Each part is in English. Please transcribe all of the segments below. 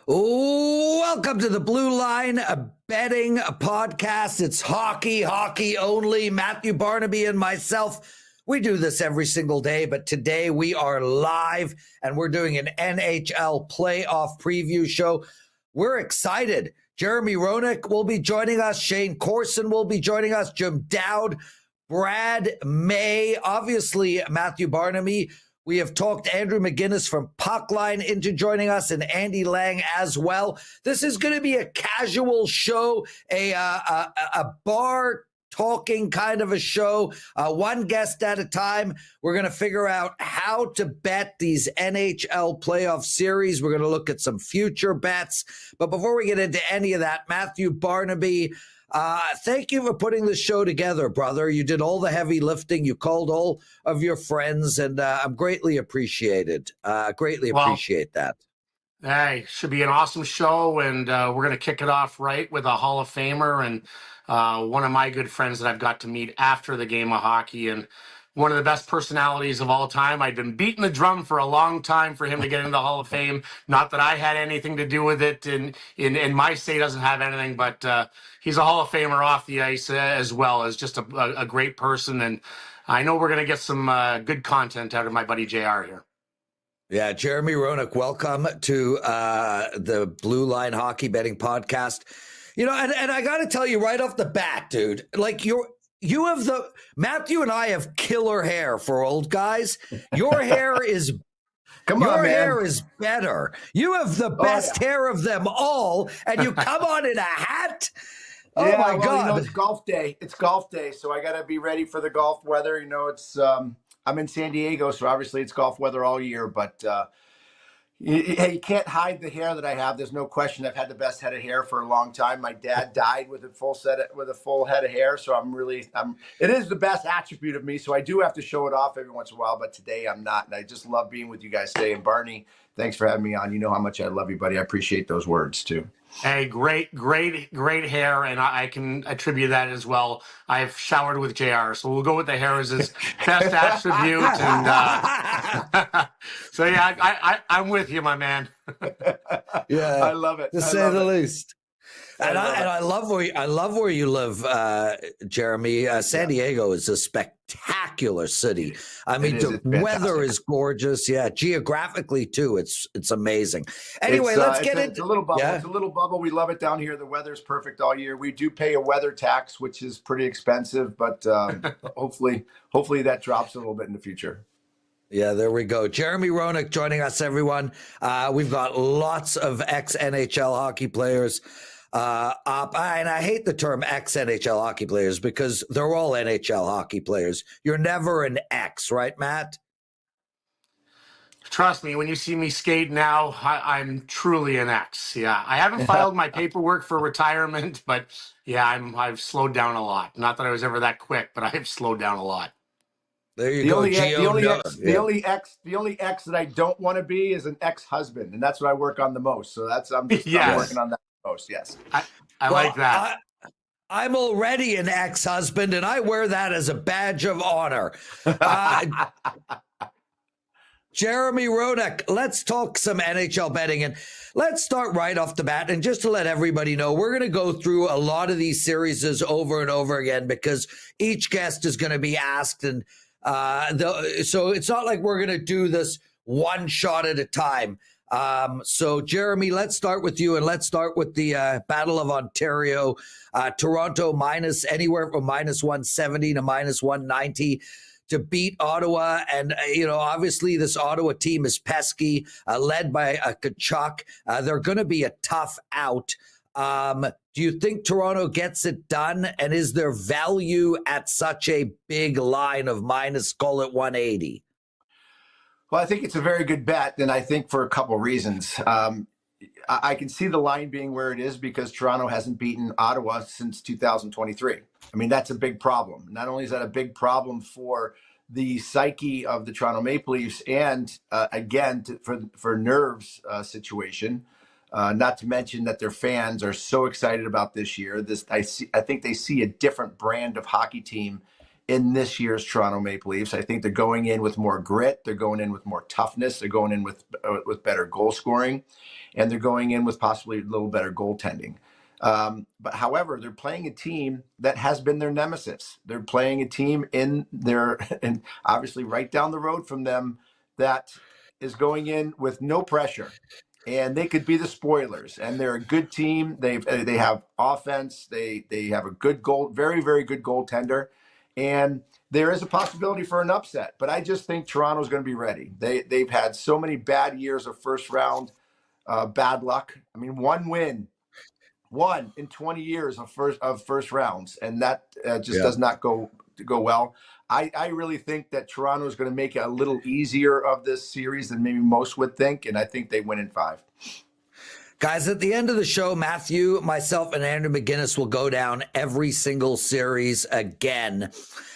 Welcome to the Blue Line Betting Podcast. It's hockey only. Matthew Barnaby and myself, we do this every single day, but today we are live and we're doing an NHL Playoff preview show. We're excited. Jeremy Roenick will be joining us. Shane Corson will be joining us. Jim Dowd, Brad May, obviously Matthew Barnaby. We have talked Andrew McInnis from Puckline into joining us, and Andy Lang as well. This is going to be a casual show, a bar talking kind of a show, one guest at a time. We're going to figure out how to bet these NHL playoff series. We're going to look at some future bets. But before we get into any of that, Matthew Barnaby, thank you for putting this show together, brother. You did all the heavy lifting. You called all of your friends, and I'm greatly appreciated. Appreciate that. Hey, should be an awesome show, and we're going to kick it off right with a Hall of Famer and one of my good friends that I've got to meet after the game of hockey, and one of the best personalities of all time. I'd been beating the drum for a long time for him to get into the Hall of Fame. Not that I had anything to do with it, and my say doesn't have anything, but he's a Hall of Famer off the ice as well as just a great person. And I know we're going to get some good content out of my buddy JR here. Yeah, Jeremy Roenick, welcome to the Blue Line Hockey Betting Podcast. You know, and I got to tell you right off the bat, dude, like Matthew and I have killer hair for old guys. Your hair is hair is better. You have the best hair of them all, and you come on in a hat. Oh yeah, my God! You know, it's golf day. It's golf day, so I got to be ready for the golf weather. You know, it's I'm in San Diego, so obviously it's golf weather all year. But you can't hide the hair that I have. There's no question. I've had the best head of hair for a long time. My dad died with a full head of hair, so it is the best attribute of me. So I do have to show it off every once in a while, but today I'm not. And I just love being with you guys today. And Barney, thanks for having me on. You know how much I love you, buddy. I appreciate those words too. Hey, great hair, and I can attribute that as well. I've showered with JR, so we'll go with the hair as his best attribute. And so yeah, I'm with you, my man. Yeah, I love it. To say the least. And I love where you live, Jeremy. San Diego is a spectacular city. I mean, the weather is gorgeous. Yeah, geographically too, it's amazing. Anyway, let's get into a little bubble. Yeah. It's a little bubble. We love it down here. The weather's perfect all year. We do pay a weather tax, which is pretty expensive, but hopefully that drops a little bit in the future. Yeah, there we go. Jeremy Roenick joining us, everyone. We've got lots of ex-NHL hockey players up. And I hate the term ex-NHL hockey players because they're all NHL hockey players. You're never an ex, right, Matt? Trust me, when you see me skate now, I'm truly an ex. Yeah, I haven't filed my paperwork for retirement, but yeah, I've slowed down a lot. Not that I was ever that quick, but I've slowed down a lot. There you the go. Only ex that I don't want to be is an ex-husband, and that's what I work on the most. So I'm working on that the most. Yes, I like that. I'm already an ex-husband, and I wear that as a badge of honor. Jeremy Roenick, let's talk some NHL betting, and let's start right off the bat. And just to let everybody know, we're going to go through a lot of these series over and over again because each guest is going to be asked, and so it's not like we're going to do this one shot at a time. So Jeremy, let's start with you, and let's start with the Battle of Ontario. Toronto minus anywhere from minus 170 to minus 190 to beat Ottawa. And, obviously this Ottawa team is pesky, led by Kachuk. They're going to be a tough out. Do you think Toronto gets it done? And is there value at such a big line of minus, call it 180? Well, I think it's a very good bet, and I think for a couple reasons. I can see the line being where it is because Toronto hasn't beaten Ottawa since 2023. I mean, that's a big problem. Not only is that a big problem for the psyche of the Toronto Maple Leafs and, again, for nerves situation, not to mention that their fans are so excited about this year. I think they see a different brand of hockey team in this year's Toronto Maple Leafs. I think they're going in with more grit. They're going in with more toughness. They're going in with better goal scoring, and they're going in with possibly a little better goaltending. But however, they're playing a team that has been their nemesis. They're playing a team and obviously right down the road from them that is going in with no pressure. And they could be the spoilers, and they're a good team. They have offense. They have a good very, very good goaltender, and there is a possibility for an upset. But I just think Toronto's going to be ready. They've had so many bad years of first round bad luck. I mean, one in 20 years of first rounds, and that just does not go well. I really think that Toronto is going to make it a little easier of this series than maybe most would think, and I think they win in 5. Guys, at the end of the show, Matthew, myself, and Andrew McInnis will go down every single series again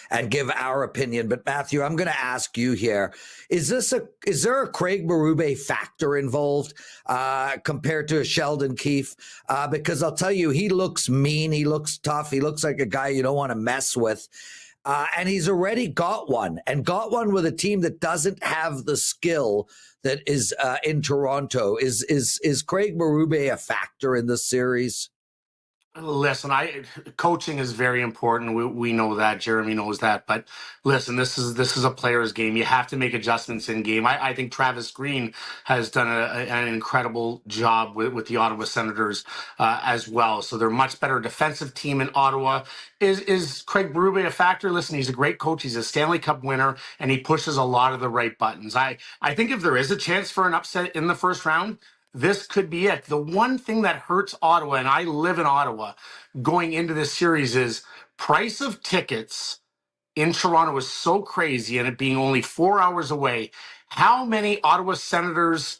and give our opinion. But Matthew, I'm going to ask you here: is there a Craig Berube factor involved compared to a Sheldon Keefe? Because I'll tell you, he looks mean, he looks tough, he looks like a guy you don't want to mess with. And he's already got one with a team that doesn't have the skill that is in Toronto. Is Craig Berube a factor in this series? Listen, coaching is very important. We know that. Jeremy knows that. But listen, this is a player's game. You have to make adjustments in game. I think Travis Green has done an incredible job with the Ottawa Senators as well. So they're a much better defensive team in Ottawa. Is Craig Berube a factor? Listen, he's a great coach. He's a Stanley Cup winner, and he pushes a lot of the right buttons. I think if there is a chance for an upset in the first round, this could be it. The one thing that hurts Ottawa, and I live in Ottawa, going into this series is price of tickets in Toronto is so crazy, and it being only 4 hours away. How many Ottawa Senators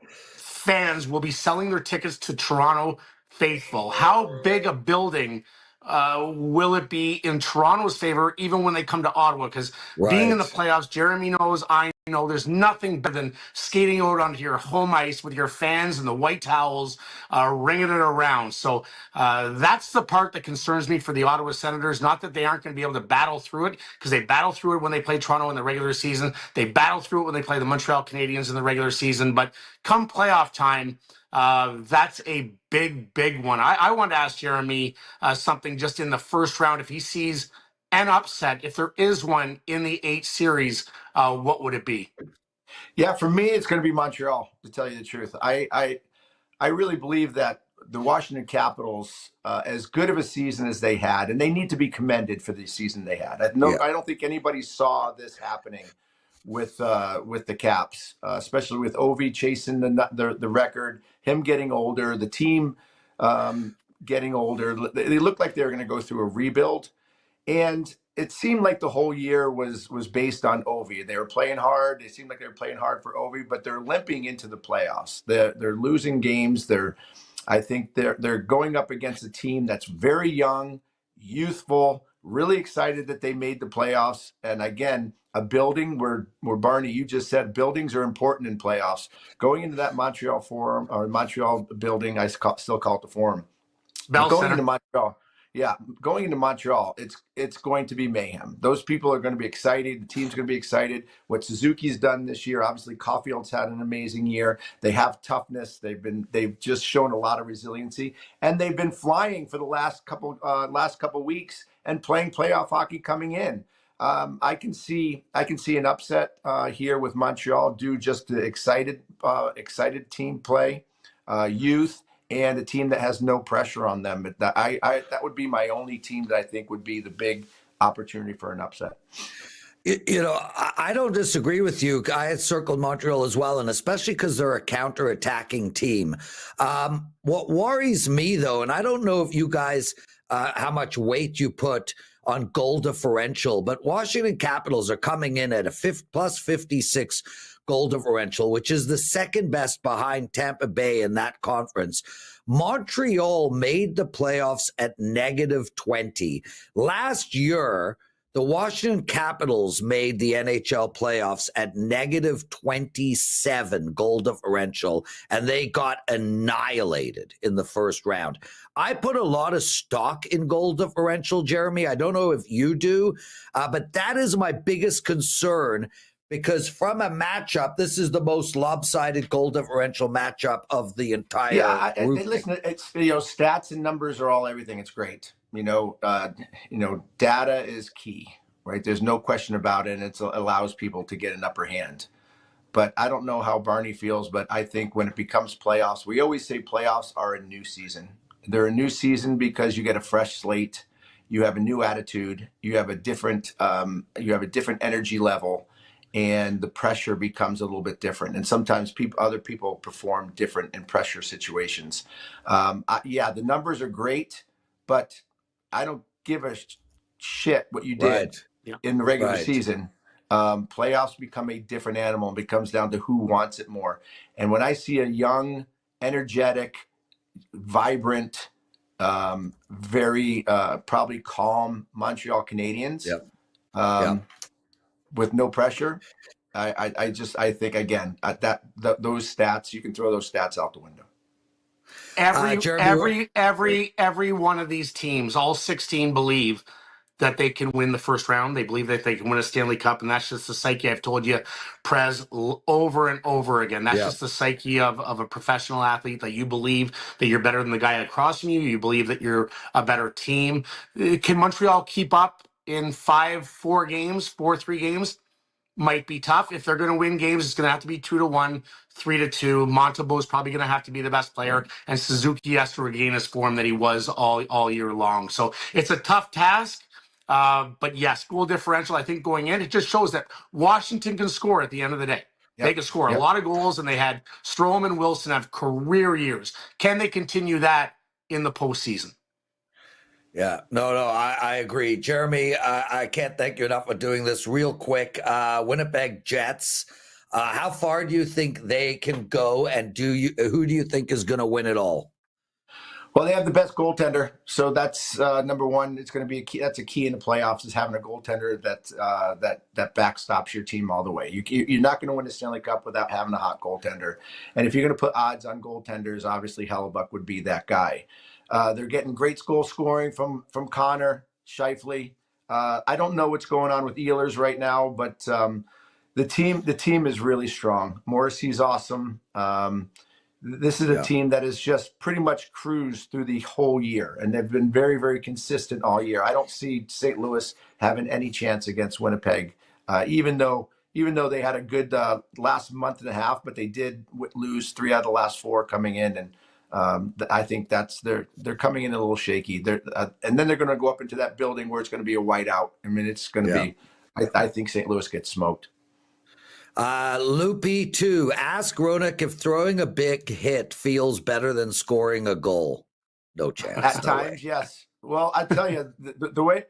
fans will be selling their tickets to Toronto faithful? How big a building will it be in Toronto's favor, even when they come to Ottawa? Because being in the playoffs, Jeremy knows, I know, there's nothing better than skating out onto your home ice with your fans and the white towels ringing it around. So that's the part that concerns me for the Ottawa Senators. Not that they aren't going to be able to battle through it, because they battle through it when they play Toronto in the regular season. They battle through it when they play the Montreal Canadiens in the regular season. But come playoff time, that's a big one. I want to ask Jeremy something just in the first round. If he sees an upset, if there is one in the 8 series, what would it be? Yeah, for me, it's going to be Montreal, to tell you the truth. I really believe that the Washington Capitals, as good of a season as they had, and they need to be commended for the season they had. I don't think anybody saw this happening with the Caps, especially with Ovi chasing the record, him getting older, the team getting older. They looked like they were going to go through a rebuild, and it seemed like the whole year was based on Ovi. They were playing hard. It seemed like they were playing hard for Ovi, but they're limping into the playoffs. They're losing games. I think they're going up against a team that's very young, youthful, really excited that they made the playoffs. And again, a building where Barney, you just said buildings are important in playoffs. Going into that Montreal Forum or Montreal building, I still call it the Forum. Going into Montreal. Yeah, going into Montreal, it's going to be mayhem. Those people are going to be excited. The team's going to be excited. What Suzuki's done this year, obviously Caulfield's had an amazing year. They have toughness. They've just shown a lot of resiliency, and they've been flying for the last couple weeks and playing playoff hockey coming in. I can see an upset here with Montreal due just to excited team play, youth, and a team that has no pressure on them. But that would be my only team that I think would be the big opportunity for an upset. You know, I don't disagree with you. I had circled Montreal as well, and especially because they're a counter-attacking team. What worries me, though, and I don't know if you guys, how much weight you put on goal differential, but Washington Capitals are coming in at a plus 56 goal differential, which is the second best behind Tampa Bay in that conference. Montreal made the playoffs at -20. Last year, The Washington Capitals made the NHL playoffs at -27 goal differential, and they got annihilated in the first round. I put a lot of stock in goal differential, Jeremy. I don't know if you do, but that is my biggest concern, because from a matchup, this is the most lopsided goal differential matchup of the entire group. Listen, it's, stats and numbers are all everything. It's great. Data is key, right? There's no question about it, and it allows people to get an upper hand. But I don't know how Barney feels, but I think when it becomes playoffs, we always say playoffs are a new season. They're a new season because you get a fresh slate, you have a new attitude, you have a different energy level, and the pressure becomes a little bit different. And sometimes other people perform different in pressure situations. The numbers are great, but I don't give a shit what you did in the regular season. Playoffs become a different animal, and it comes down to who wants it more. And when I see a young, energetic, vibrant, very probably calm Montreal Canadiens with no pressure, I think again those stats, you can throw those stats out the window. Every one of these teams, all 16, believe that they can win the first round. They believe that they can win a Stanley Cup, and that's just the psyche. I've told you, Prez, over and over again. That's just the psyche of a professional athlete, that you believe that you're better than the guy across from you. You believe that you're a better team. Can Montreal keep up in 4-3 games? Might be tough. If they're going to win games, it's going to have to be 2-1, 3-2. Montembeault is probably going to have to be the best player, and Suzuki has to regain his form that he was all year long. So it's a tough task. But yes, goal differential, I think going in, it just shows that Washington can score at the end of the day. They can score a lot of goals, and they had Strome and Wilson have career years. Can they continue that in the postseason? Yeah, no, I agree. Jeremy, I can't thank you enough for doing this. Real quick, Winnipeg Jets, how far do you think they can go, and who do you think is going to win it all? Well, they have the best goaltender, so that's number one. It's going to be a key. That's a key in the playoffs, is having a goaltender that backstops your team all the way. You're not going to win a Stanley Cup without having a hot goaltender. And if you're going to put odds on goaltenders, obviously Hellebuck would be that guy. They're getting great goal scoring from Connor Scheifele. I don't know what's going on with Ehlers right now, but the team is really strong. Morrissey's awesome. This is a team that has just pretty much cruised through the whole year, and they've been very, very consistent all year. I don't see St. Louis having any chance against Winnipeg, even though they had a good last month and a half, but they did lose 3 out of the last 4 coming in, and I think they're coming in a little shaky. And then they're going to go up into that building where it's going to be a whiteout. I mean, it's going to be. I think St. Louis gets smoked. Loopy 2, ask Roenick if throwing a big hit feels better than scoring a goal. No chance. At times, yes. Well, I tell you, the way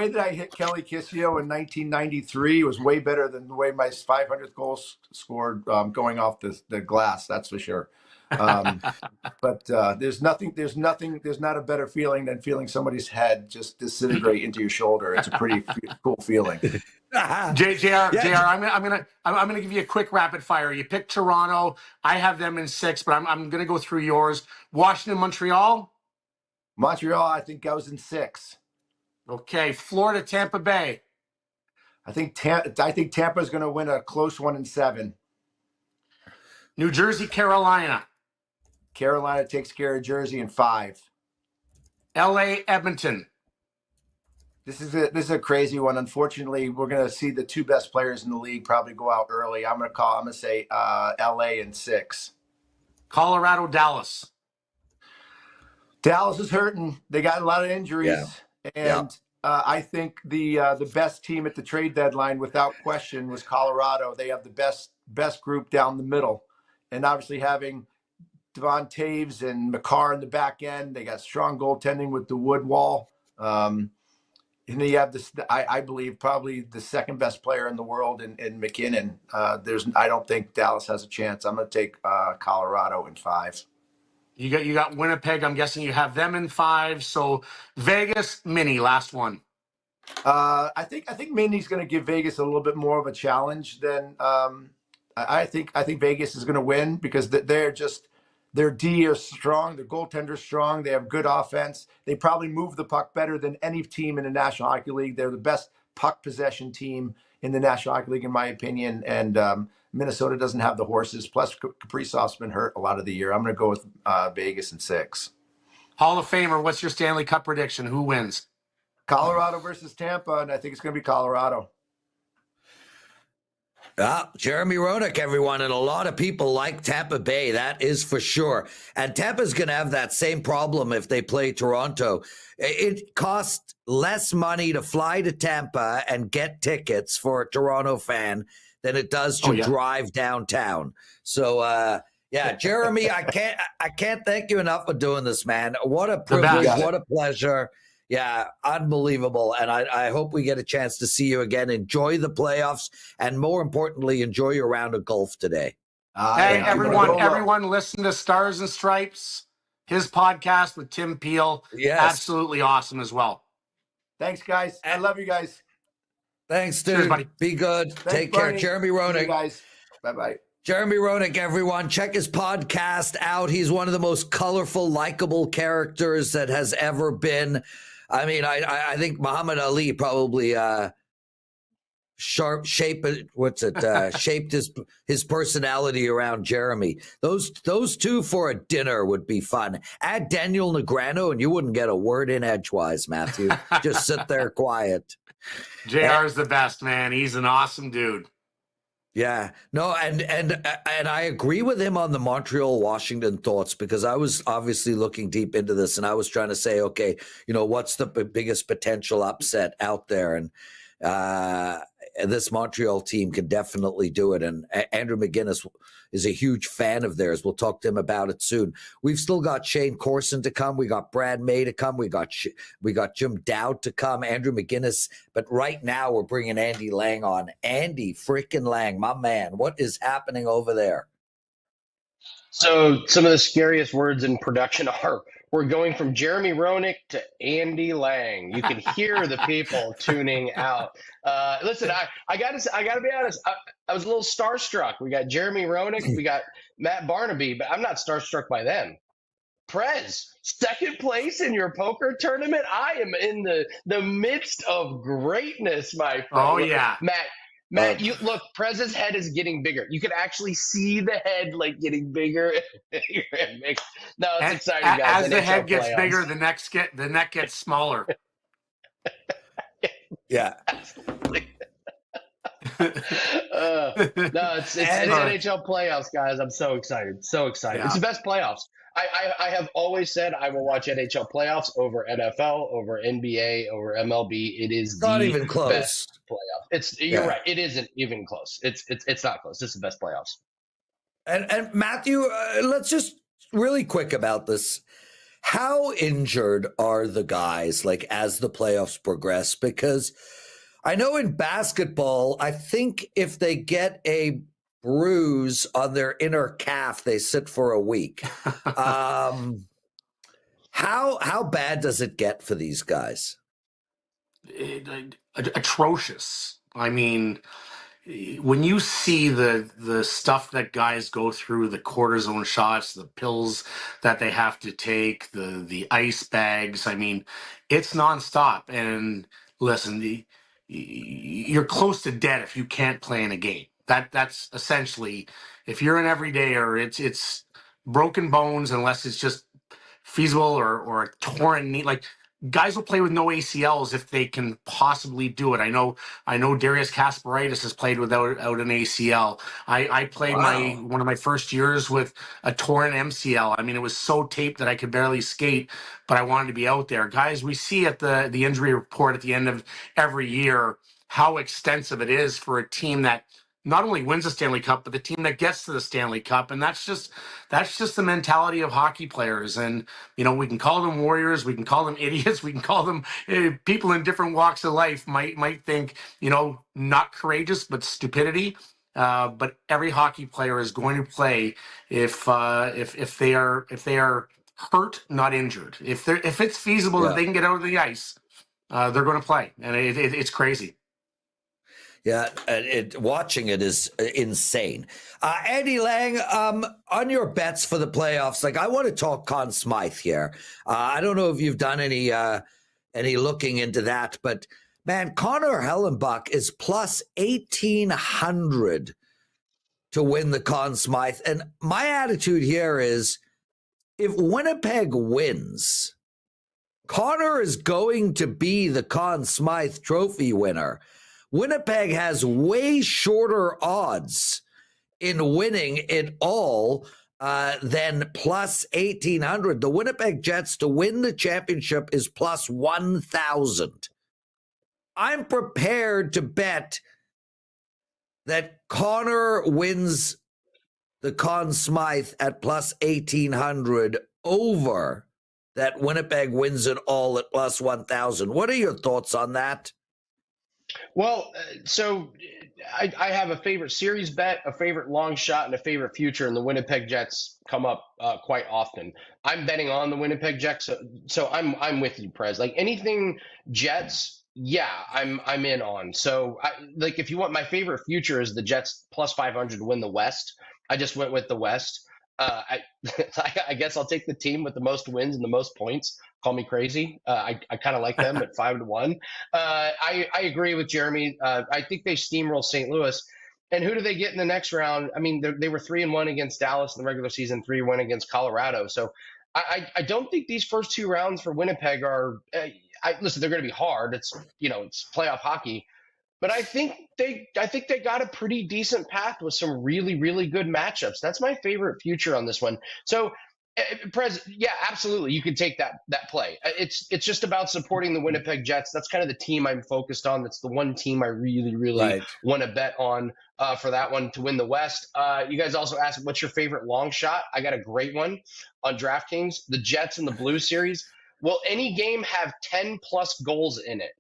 that I hit Kelly Kissio in 1993 was way better than the way my 500th goal scored going off the glass. That's for sure. But there's not a better feeling than feeling somebody's head just disintegrate into your shoulder. It's a pretty cool feeling. JR, I'm gonna give you a quick rapid fire. You picked Toronto. I have them in 6, but I'm gonna go through yours. Washington, Montreal. Montreal, I think, goes in 6. Okay, Florida, Tampa Bay. I think Tampa is going to win a close one in 7. New Jersey, Carolina. Carolina takes care of Jersey in 5. LA, Edmonton. This is a crazy one. Unfortunately, we're going to see the 2 best players in the league probably go out early. I'm going to say LA in 6. Colorado, Dallas. Dallas is hurting. They got a lot of injuries, and I think the best team at the trade deadline, without question, was Colorado. They have the best group down the middle, and obviously having Devon Taves and McCarr in the back end, they got strong goaltending with the wood wall. And then you have this, I believe, probably the second best player in the world in McInnis. I don't think Dallas has a chance. I'm going to take Colorado in 5. You got Winnipeg. I'm guessing you have them in 5. So Vegas, Mini, last one. I think Mindy's going to give Vegas a little bit more of a challenge than I think Vegas is going to win because their D are strong, their goaltender's strong, they have good offense. They probably move the puck better than any team in the National Hockey League. They're the best puck possession team in the National Hockey League, in my opinion. And Minnesota doesn't have the horses. Plus, Kaprizov's been hurt a lot of the year. I'm going to go with Vegas in 6. Hall of Famer, what's your Stanley Cup prediction? Who wins? Colorado versus Tampa, and I think it's going to be Colorado. Jeremy Roenick, everyone, and a lot of people like Tampa Bay. That is for sure. And Tampa's going to have that same problem if they play Toronto. It costs less money to fly to Tampa and get tickets for a Toronto fan than it does to drive downtown. So, Jeremy, I can't thank you enough for doing this, man. What a privilege, what a pleasure. Yeah, unbelievable. And I hope we get a chance to see you again. Enjoy the playoffs, and more importantly, enjoy your round of golf today. Hey, everyone listen to Stars and Stripes, his podcast with Tim Peel. Yes. Absolutely awesome as well. Thanks, guys. I love you guys. Thanks, dude. Cheers, buddy. Be good. Thanks, Take care. Barney. Jeremy See you Roenick. guys. Bye-bye. Jeremy Roenick, everyone. Check his podcast out. He's one of the most colorful, likable characters that has ever been. I mean, I think Muhammad Ali probably shaped his personality around Jeremy. Those two for a dinner would be fun. Add Daniel Negreanu, and you wouldn't get a word in edgewise, Matthew. Just sit there quiet. JR is the best, man. He's an awesome dude. Yeah, no, and I agree with him on the Montreal-Washington thoughts, because I was obviously looking deep into this, and I was trying to say, okay, what's the biggest potential upset out there? And this Montreal team can definitely do it. And Andrew McInnis is a huge fan of theirs. We'll talk to him about it soon. We've still got Shane Corson to come. We got Brad May to come. We got Jim Dowd to come, Andrew McInnis. But right now we're bringing Andy Lang on. Andy freaking Lang, my man. What is happening over there? So some of the scariest words in production are, we're going from Jeremy Roenick to Andy Lang. You can hear the people tuning out. Listen, I gotta be honest. I was a little starstruck. We got Jeremy Roenick, we got Matt Barnaby, but I'm not starstruck by them. Prez, second place in your poker tournament. I am in the midst of greatness, my friend. Oh yeah, Matt, you look. Prez's head is getting bigger. You can actually see the head getting bigger and bigger and bigger. No, it's exciting, guys. As the head gets bigger, the neck gets smaller. Yeah. No, it's NHL playoffs, guys. I'm so excited. So excited. Yeah. It's the best playoffs. I have always said I will watch NHL playoffs over NFL, over NBA, over MLB. It is not even close. Best playoff. You're right. It isn't even close. It's not close. It's the best playoffs. And Matthew, let's just really quick about this. How injured are the guys as the playoffs progress? Because I know in basketball, I think if they get a bruise on their inner calf, they sit for a week. How bad does it get for these guys? Atrocious. I mean, when you see the stuff that guys go through, the cortisone shots, the pills that they have to take, the ice bags, I mean, it's nonstop. And listen, you're close to dead if you can't play in a game. That's essentially, if you're an everydayer, it's broken bones unless it's just feasible or a torn knee. Guys will play with no ACLs if they can possibly do it. I know Darius Kasparaitis has played without an ACL. I played one of my first years with a torn MCL. I mean, it was so taped that I could barely skate, but I wanted to be out there. Guys, we see at the injury report at the end of every year how extensive it is for a team that not only wins the Stanley Cup, but the team that gets to the Stanley Cup. And that's just the mentality of hockey players. And, we can call them warriors. We can call them idiots. We can call them people in different walks of life might think, not courageous, but stupidity. But every hockey player is going to play if they are hurt, not injured. If it's feasible that they can get out of the ice, they're going to play, and it's crazy. Yeah, watching it is insane. Andy Lang, on your bets for the playoffs, like I want to talk Conn Smythe here. I don't know if you've done any looking into that, but man, Connor Hellenbuck is plus 1,800 to win the Conn Smythe. And my attitude here is if Winnipeg wins, Connor is going to be the Conn Smythe trophy winner. Winnipeg has way shorter odds in winning it all than plus 1,800. The Winnipeg Jets to win the championship is plus 1,000. I'm prepared to bet that Connor wins the Conn Smythe at plus 1,800 over that Winnipeg wins it all at plus 1,000. What are your thoughts on that? Well, so I have a favorite series bet, a favorite long shot, and a favorite future, and the Winnipeg Jets come up quite often. I'm betting on the Winnipeg Jets, so I'm with you, Prez. Like anything Jets, yeah, I'm in on. So like if you want, my favorite future is the Jets plus 500 to win the West. I just went with the West. I guess I'll take the team with the most wins and the most points. Call me crazy. I kind of like them at 5-1. I agree with Jeremy. I think they steamroll St. Louis. And who do they get in the next round? I mean, they were 3-1 against Dallas in the regular season, 3-1 against Colorado. So I don't think these first two rounds for Winnipeg are. Listen, they're going to be hard. It's playoff hockey. But I think they got a pretty decent path with some really, really good matchups. That's my favorite future on this one. So, Prez, yeah, absolutely, you could take that play. It's just about supporting the Winnipeg Jets. That's kind of the team I'm focused on. That's the one team I really, really want to bet on for that one to win the West. You guys also asked, what's your favorite long shot? I got a great one on DraftKings. The Jets and the Blues series. Will any game have 10-plus goals in it?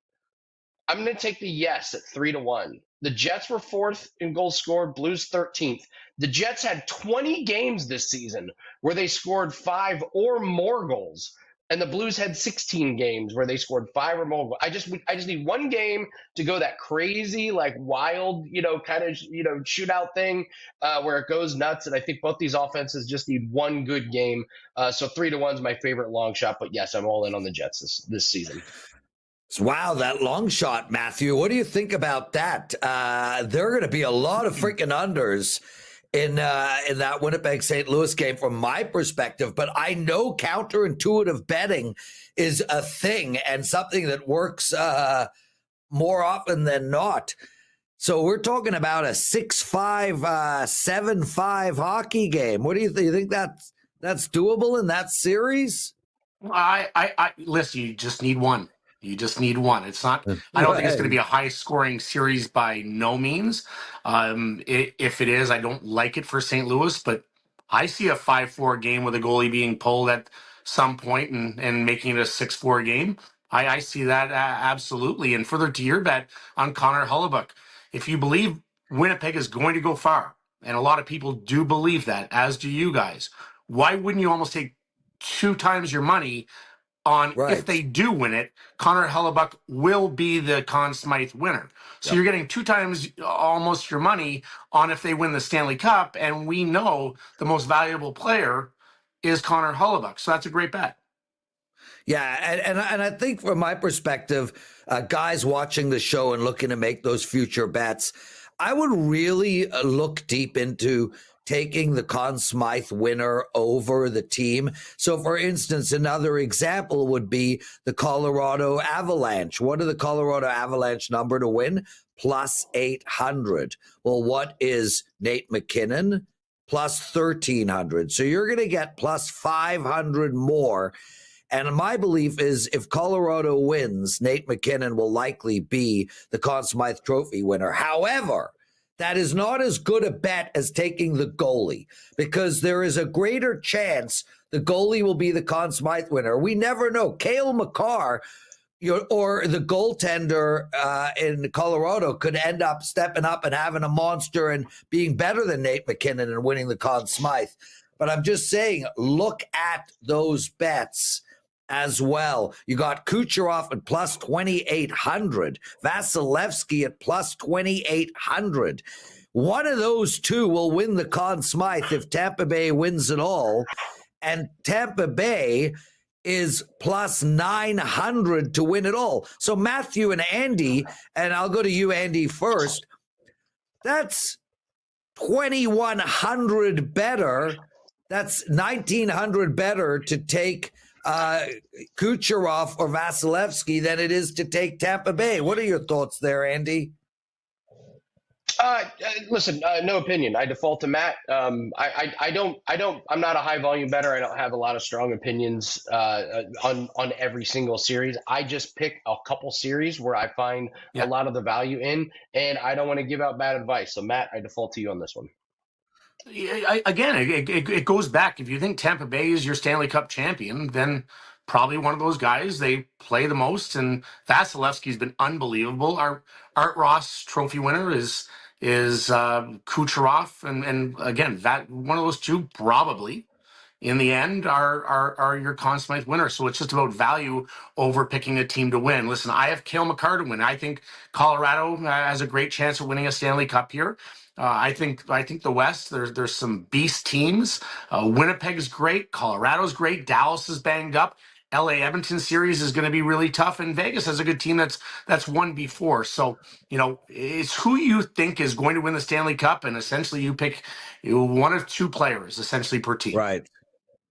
I'm going to take the yes at 3-1. The Jets were fourth in goals scored, Blues 13th. The Jets had 20 games this season where they scored 5 or more goals, and the Blues had 16 games where they scored 5 or more goals. I just need one game to go that crazy, like wild, kind of shootout thing where it goes nuts. And I think both these offenses just need one good game. So 3-1 is my favorite long shot. But yes, I'm all in on the Jets this season. Wow, that long shot, Matthew. What do you think about that? There are going to be a lot of freaking unders in that Winnipeg St. Louis game from my perspective, but I know counterintuitive betting is a thing and something that works more often than not. So we're talking about a 6-5, 7-5 hockey game. What do you think? You think that's doable in that series? I listen, you just need one. You just need one. It's not. I don't think it's going to be a high-scoring series by no means. If it is, I don't like it for St. Louis, but I see a 5-4 game with a goalie being pulled at some point and making it a 6-4 game. I see that absolutely. And further to your bet on Connor Hellebuck, if you believe Winnipeg is going to go far, and a lot of people do believe that, as do you guys, why wouldn't you almost take 2 times your money on if they do win it? Connor Hellebuck will be the Conn Smythe winner. So you're getting 2 times almost your money on if they win the Stanley Cup, and we know the most valuable player is Connor Hellebuck. So that's a great bet. Yeah, and I think from my perspective, guys watching the show and looking to make those future bets, I would really look deep into taking the Conn Smythe winner over the team. So, for instance, another example would be the Colorado Avalanche. What are the Colorado Avalanche number to win? Plus 800. Well, what is Nate McKinnon? Plus 1,300. So you're going to get plus 500 more. And my belief is if Colorado wins, Nate McKinnon will likely be the Conn Smythe Trophy winner. However, that is not as good a bet as taking the goalie, because there is a greater chance the goalie will be the Conn Smythe winner. We never know. Cale Makar or the goaltender in Colorado could end up stepping up and having a monster and being better than Nate McKinnon and winning the Conn Smythe. But I'm just saying, look at those bets as well. You got Kucherov at plus 2,800, Vasilevsky at plus 2,800. One of those two will win the Conn Smythe if Tampa Bay wins it all. And Tampa Bay is plus 900 to win it all. So Matthew and Andy, and I'll go to you, Andy, first. That's 2,100 better. That's 1,900 better to take Kucherov or Vasilevsky than it is to take Tampa Bay. What are your thoughts there, Andy? Listen, no opinion. I default to Matt. I'm not a high volume bettor. I don't have a lot of strong opinions on every single series. I just pick a couple series where I find a lot of the value in, and I don't want to give out bad advice. So Matt, I default to you on this one. Again, it goes back. If you think Tampa Bay is your Stanley Cup champion, then probably one of those guys. They play the most, and Vasilevsky's been unbelievable. Our Art Ross Trophy winner is Kucherov, and again, that one of those two probably in the end are your Conn Smythe winners. So it's just about value over picking a team to win. Listen, I have Cale Makar to win. I think Colorado has a great chance of winning a Stanley Cup here. I think the West, there's some beast teams. Winnipeg is great. Colorado's great. Dallas is banged up. LA Edmonton series is going to be really tough, and Vegas has a good team that's won before. So, it's who you think is going to win the Stanley Cup, and essentially you pick one of two players essentially per team.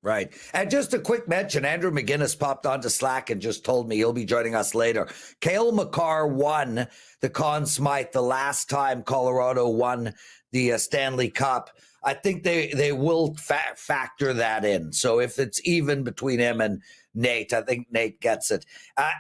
Right. And just a quick mention, Andrew McInnis popped onto Slack and just told me he'll be joining us later. Cale Makar won the Conn Smythe the last time Colorado won the Stanley Cup. I think they will factor that in. So if it's even between him and Nate, I think Nate gets it.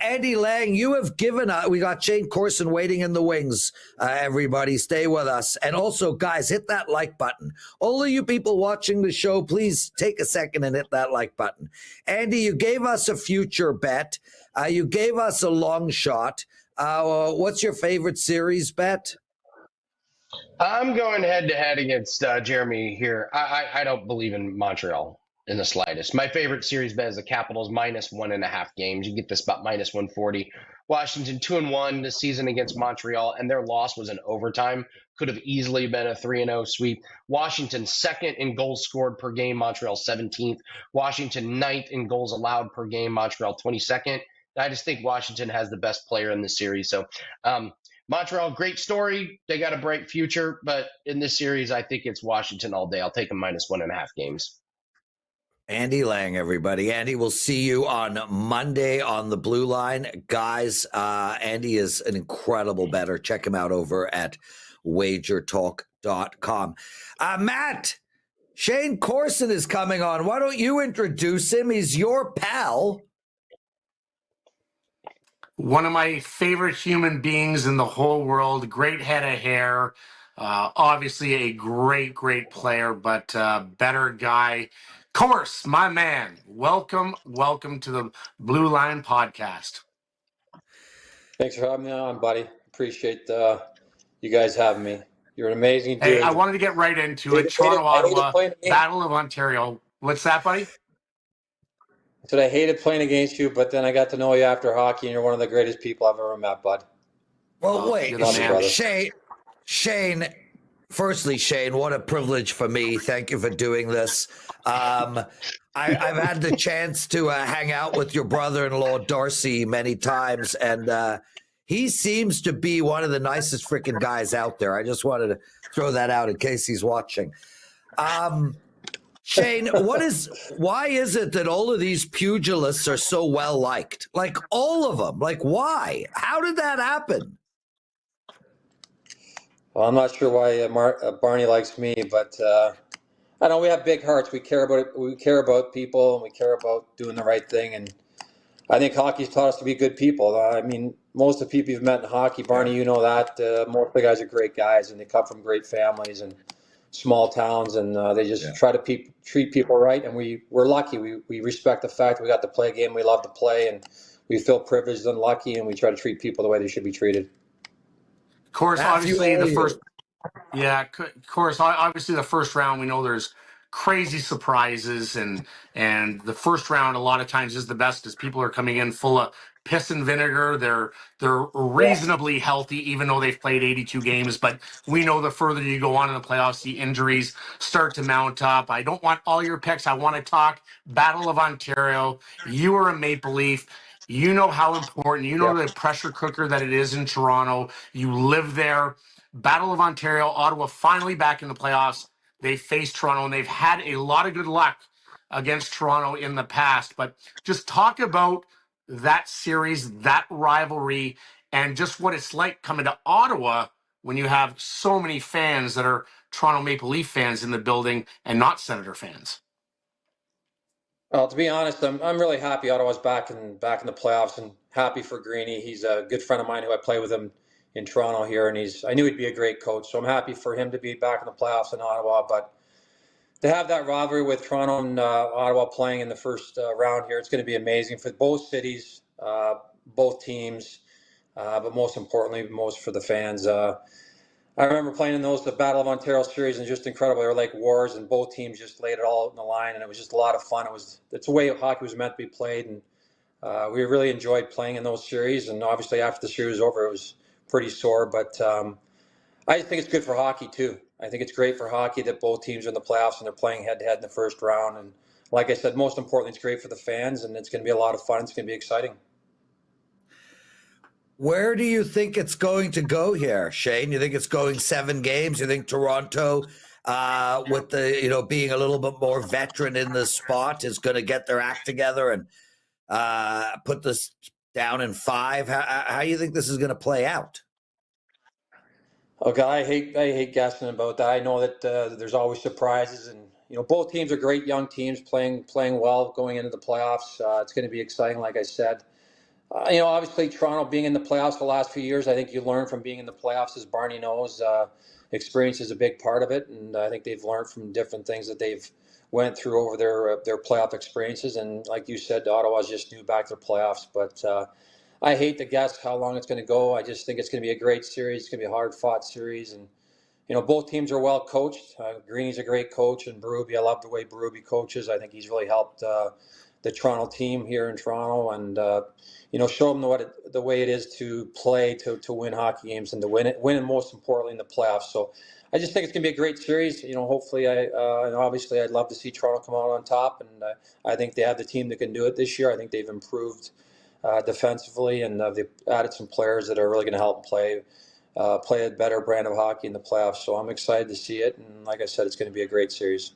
Andy Lang, you have given we got Shane Corson waiting in the wings. Everybody stay with us. And also, guys, hit that like button. All of you people watching the show, please take a second and hit that like button. Andy, you gave us a future bet. You gave us a long shot. What's your favorite series bet? I'm going head-to-head against Jeremy here. I don't believe in Montreal in the slightest. My favorite series bet is the Capitals minus 1.5 games. You get this about minus 140. Washington 2-1 this season against Montreal, and their loss was in overtime. Could have easily been a 3-0 sweep. Washington second in goals scored per game, Montreal 17th. Washington ninth in goals allowed per game, Montreal 22nd. I just think Washington has the best player in this series. So Montreal, great story. They got a bright future, but in this series, I think it's Washington all day. I'll take them minus 1.5 games. Andy Lang, everybody. Andy, we'll see you on Monday on the Blue Line. Guys, Andy is an incredible bettor. Check him out over at WagerTalk.com. Matt, Shane Corson is coming on. Why don't you introduce him? He's your pal. One of my favorite human beings in the whole world. Great head of hair. Obviously a great player, but better guy. Course, my man. Welcome to the Blue Line podcast. Thanks for having me on, buddy. Appreciate you guys having me. You're an amazing dude. Hey, I wanted to get right into it. Toronto, Ottawa, Battle of Ontario. What's that, buddy? So I hated playing against you, but then I got to know you after hockey, and you're one of the greatest people I've ever met, bud. Well, wait, Shane. Firstly, Shane, what a privilege for me. Thank you for doing this. I've had the chance to hang out with your brother-in-law, Darcy, many times, and he seems to be one of the nicest freaking guys out there. I just wanted to throw that out in case he's watching. Shane, why is it that all of these pugilists are so well liked? Like all of them. Like why? How did that happen? Well, I'm not sure why Barney likes me, but I know we have big hearts. We care about it. We care about people, and we care about doing the right thing. And I think hockey's taught us to be good people. I mean, most of the people you've met in hockey, Barney, you know that. Most of the guys are great guys, and they come from great families and small towns, and they just try to treat people right. And we're lucky. We respect the fact that we got to play a game we love to play, and we feel privileged and lucky, and we try to treat people the way they should be treated. Of course, obviously the first round, we know there's crazy surprises, and the first round a lot of times is the best as people are coming in full of piss and vinegar. They're reasonably healthy, even though they've played 82 games. But we know the further you go on in the playoffs, the injuries start to mount up. I don't want all your picks. I want to talk Battle of Ontario. You are a Maple Leaf. You know how important, you know the pressure cooker that it is in Toronto. You live there. Battle of Ontario, Ottawa finally back in the playoffs. They faced Toronto, and they've had a lot of good luck against Toronto in the past. But just talk about that series, that rivalry, and just what it's like coming to Ottawa when you have so many fans that are Toronto Maple Leaf fans in the building and not Senator fans. Well, to be honest, I'm really happy Ottawa's back in the playoffs, and happy for Greeny. He's a good friend of mine who I play with him in Toronto here, and I knew he'd be a great coach. So I'm happy for him to be back in the playoffs in Ottawa. But to have that rivalry with Toronto and Ottawa playing in the first round here, it's going to be amazing for both cities, both teams, but most importantly, most for the fans. I remember playing in the Battle of Ontario series, and just incredible. They were like wars, and both teams just laid it all out in the line, and it was just a lot of fun. It's the way hockey was meant to be played, and we really enjoyed playing in those series. And obviously, after the series was over, it was pretty sore. But I just think it's good for hockey too. I think it's great for hockey that both teams are in the playoffs and they're playing head-to-head in the first round. And like I said, most importantly, it's great for the fans, and it's going to be a lot of fun. It's going to be exciting. Where do you think it's going to go here, Shane? You think it's going 7 games? You think Toronto, with the being a little bit more veteran in the spot, is going to get their act together and put this down in 5? How do you think this is going to play out? Okay, I hate guessing about that. I know that there's always surprises, and both teams are great young teams playing well going into the playoffs. It's going to be exciting, like I said. Obviously Toronto being in the playoffs the last few years, I think you learn from being in the playoffs, as Barney knows. Experience is a big part of it, and I think they've learned from different things that they've went through over their playoff experiences. And like you said, Ottawa's just new back to the playoffs. But I hate to guess how long it's going to go. I just think it's going to be a great series. It's going to be a hard-fought series, and both teams are well coached. Greeny's a great coach, and Berube, I love the way Berube coaches. I think he's really helped the Toronto team here in Toronto, and show them the way it is to play to win hockey games and to win and most importantly in the playoffs. So I just think it's going to be a great series. Hopefully, and obviously I'd love to see Toronto come out on top, and I think they have the team that can do it this year. I think they've improved defensively, and they've added some players that are really going to help them play a better brand of hockey in the playoffs. So I'm excited to see it, and like I said, it's going to be a great series.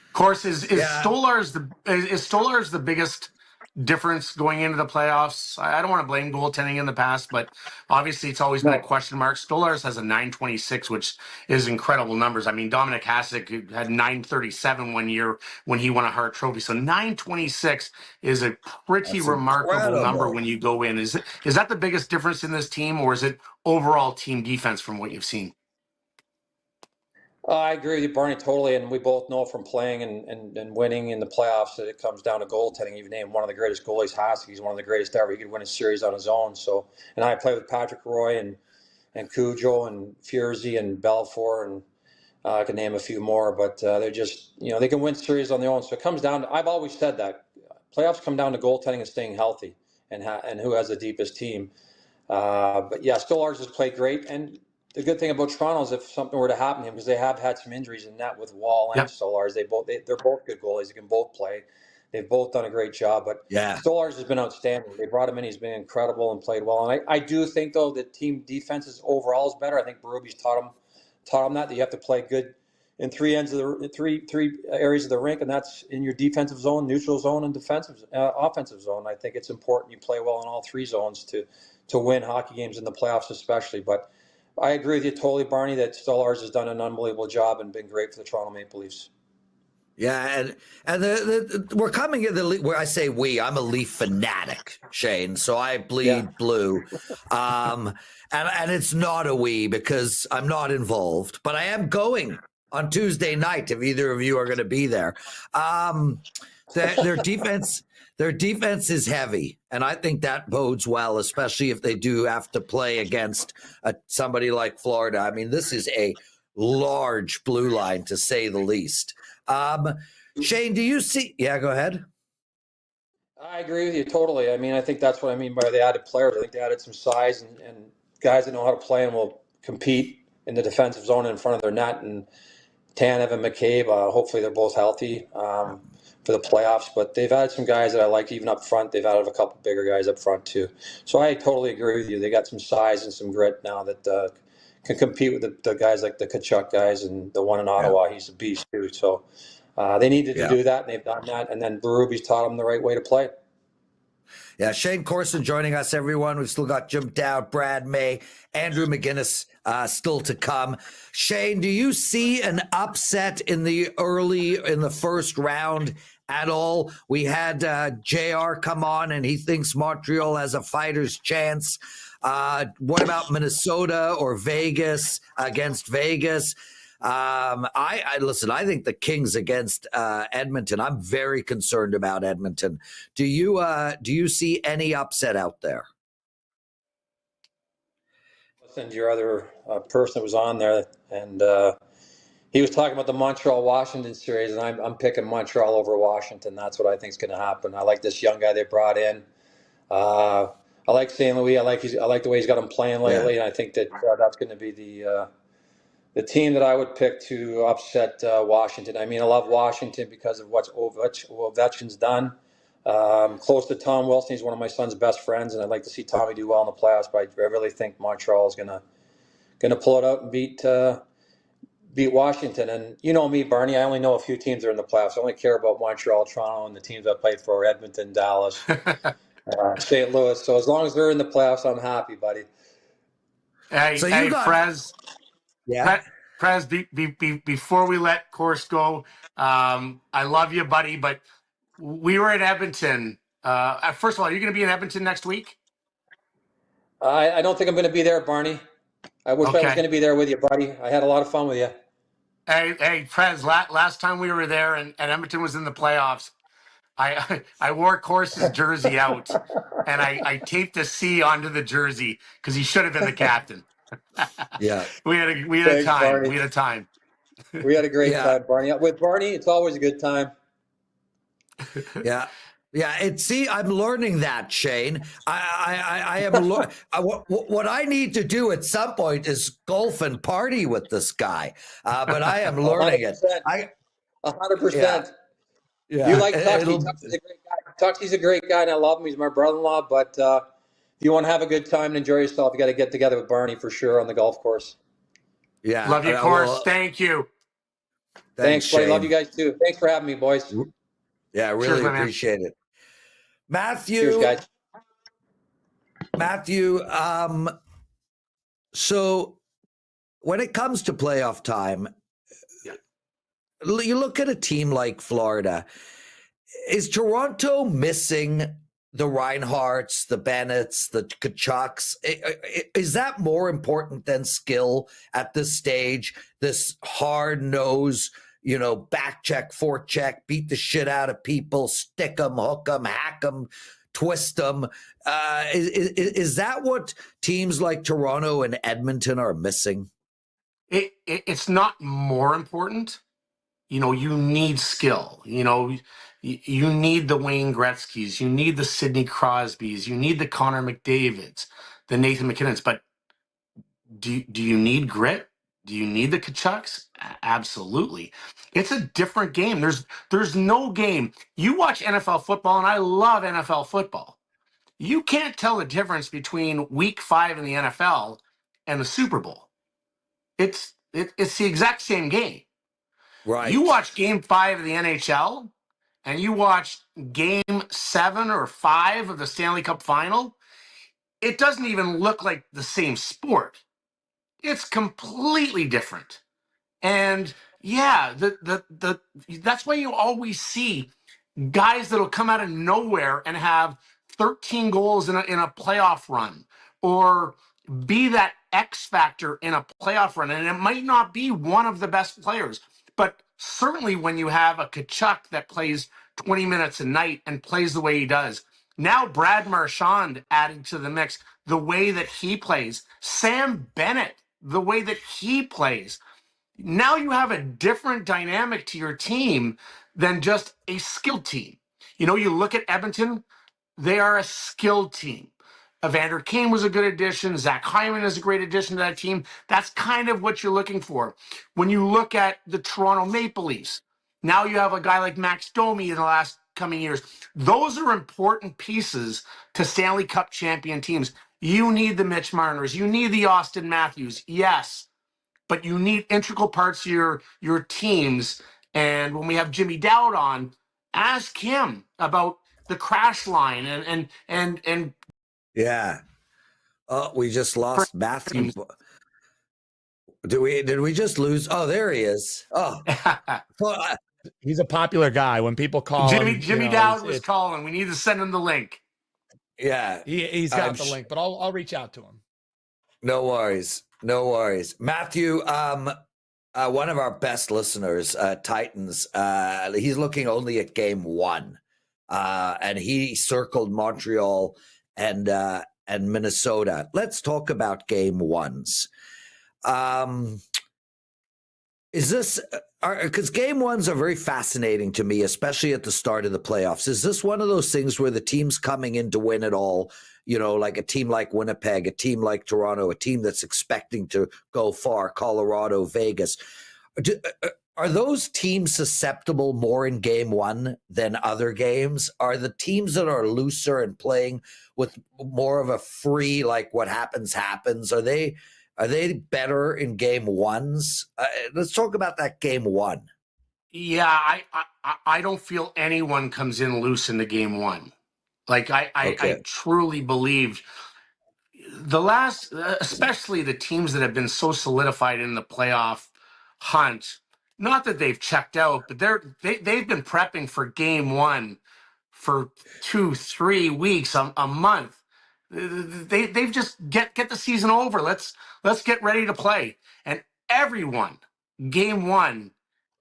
Of course, is Stolarz the biggest difference going into the playoffs? I don't want to blame goaltending in the past, but obviously it's always been a question mark. Stolarz has a 926, which is incredible numbers. I mean, Dominic Hasek had 937 one year when he won a Hart Trophy. So 926 is a pretty remarkable number when you go in. Is that the biggest difference in this team, or is it overall team defense from what you've seen? I agree with you, Barney, totally. And we both know from playing and winning in the playoffs that it comes down to goaltending. You've named one of the greatest goalies, Hasek. He's one of the greatest ever. He could win a series on his own. So, and I played with Patrick Roy and Cujo and Fierzy and Belfour, and I can name a few more. But they're just, they can win series on their own. So it comes down to, I've always said that playoffs come down to goaltending and staying healthy, and who has the deepest team. But yeah, Stolarz has played great. And the good thing about Toronto is if something were to happen to him, because they have had some injuries in that with Wall and Stolarz, they're both good goalies. They can both play. They've both done a great job. But Stolarz has been outstanding. They brought him in. He's been incredible and played well. And I do think, though, that team defenses overall is better. I think Berube's taught him that you have to play good in three areas of the rink, and that's in your defensive zone, neutral zone, and offensive zone. I think it's important you play well in all 3 zones to win hockey games in the playoffs, especially. But I agree with you totally, Barney, that Stolarz has done an unbelievable job and been great for the Toronto Maple Leafs. Yeah, and we're coming in where I say I'm a Leaf fanatic, Shane, so I bleed blue. And it's not a we because I'm not involved, but I am going on Tuesday night if either of you are going to be there. Their defense is heavy, and I think that bodes well, especially if they do have to play against somebody like Florida. I mean, this is a large blue line, to say the least. Shane, do you see? Yeah, go ahead. I agree with you totally. I mean, I think that's what I mean by they added players. I think they added some size and guys that know how to play and will compete in the defensive zone in front of their net. And Tanev and McCabe, hopefully they're both healthy for the playoffs. But they've added some guys that I like even up front. They've added a couple bigger guys up front too. So I totally agree with you. They got some size and some grit now that can compete with the guys like the Tkachuk guys and the one in Ottawa. He's a beast too. So they needed to do that, and they've done that. And then Berube's taught them the right way to play. Yeah, Shane Corson joining us, everyone. We've still got Jim Dowd, Brad May, Andrew McInnis still to come. Shane, do you see an upset in the first round at all? We had JR come on, and he thinks Montreal has a fighter's chance. What about Minnesota or Vegas against Vegas? I listen, I think the Kings against Edmonton, I'm very concerned about Edmonton. Do you see any upset out there? Listen to your other person that was on there, and he was talking about the Montreal-Washington series, and I'm picking Montreal over Washington. That's what I think is going to happen. I like this young guy they brought in. I like St. Louis. I like the way he's got him playing lately, and I think that that's going to be the team that I would pick to upset Washington. I mean, I love Washington because of what Ovechkin's done. Close to Tom Wilson. He's one of my son's best friends, and I'd like to see Tommy do well in the playoffs. But I really think Montreal is gonna pull it out and beat Washington. And you know me, Barney. I only know a few teams that are in the playoffs. I only care about Montreal, Toronto, and the teams I played for: Edmonton, Dallas, St. Louis. So as long as they're in the playoffs, I'm happy, buddy. Hey, Prez. Yeah. Prez, before we let Course go, I love you, buddy, but we were in Edmonton. First of all, are you going to be in Edmonton next week? I don't think I'm going to be there, Barney. I wish I was going to be there with you, buddy. I had a lot of fun with you. Hey, Prez, last time we were there and Edmonton was in the playoffs, I wore Course's jersey out, and I taped a C onto the jersey because he should have been the captain. Yeah, we had a time. Barney. We had a time. We had a great time, Barney. With Barney, it's always a good time. Yeah. I'm learning that, Shane. I am. What I need to do at some point is golf and party with this guy. But I am learning 100%. it. 100%. Yeah. You like Tuxie? Tuxie's a great guy. Tuxie's a great guy, and I love him. He's my brother-in-law. But if you want to have a good time and enjoy yourself, you got to get together with Barney for sure on the golf course. Yeah. Love you, Course. Thank you. Thanks, buddy. Love you guys too. Thanks for having me, boys. Yeah, I really appreciate it. Matthew. Cheers, guys. Matthew, so when it comes to playoff time, you look at a team like Florida. Is Toronto missing the Reinhardts, the Bennetts, the Tkachuks? Is that more important than skill at this stage? This hard nose, back check, fork check, beat the shit out of people, stick them, hook them, hack them, twist them. Is that what teams like Toronto and Edmonton are missing? It's not more important. You need skill. You need the Wayne Gretzkys. You need the Sidney Crosbys. You need the Connor McDavids, the Nathan McKinnons. But do you need grit? Do you need the Tkachuks? Absolutely. It's a different game. There's no game. You watch NFL football, and I love NFL football. You can't tell the difference between Week 5 in the NFL and the Super Bowl. It's the exact same game. Right. You watch Game 5 of the NHL, and you watch Game 7 or 5 of the Stanley Cup Final. It doesn't even look like the same sport. It's completely different. And yeah, that's why you always see guys that'll come out of nowhere and have 13 goals in a playoff run, or be that X factor in a playoff run. And it might not be one of the best players, but certainly when you have a Tkachuk that plays 20 minutes a night and plays the way he does. Now Brad Marchand added to the mix, the way that he plays. Sam Bennett, the way that he plays. Now you have a different dynamic to your team than just a skilled team. You look at Edmonton, they are a skilled team. Evander Kane was a good addition. Zach Hyman is a great addition to that team. That's kind of what you're looking for. When you look at the Toronto Maple Leafs, now you have a guy like Max Domi in the last coming years. Those are important pieces to Stanley Cup champion teams. You need the Mitch Marners. You need the Austin Matthews. Yes, but you need integral parts of your teams. And when we have Jimmy Dowd on, ask him about the crash line and Yeah. Oh, we just lost Matthew. Did we just lose? Oh, there he is. Oh, well, He's a popular guy. When people call him, Jimmy Dowd was calling. We need to send him the link. yeah. He's got the link, but I'll reach out to him. No worries. No worries. Matthew, one of our best listeners, Titans, he's looking only at game one. And he circled Montreal and Minnesota. Let's talk about game ones. Is this because game ones are very fascinating to me, especially at the start of the playoffs? Is this one of those things where the team's coming in to win it all? Like a team like Winnipeg, a team like Toronto, a team that's expecting to go far, Colorado, Vegas. Are those teams susceptible more in game one than other games? Are the teams that are looser and playing with more of a free, like what happens, are they better in game ones? Let's talk about that game one. Yeah, I don't feel anyone comes in loose in the game one. Like I truly believe the last, especially the teams that have been so solidified in the playoff hunt. Not that they've checked out, but they've been prepping for game one for 2-3 weeks, a month. They've just get the season over. Let's get ready to play. And everyone, game one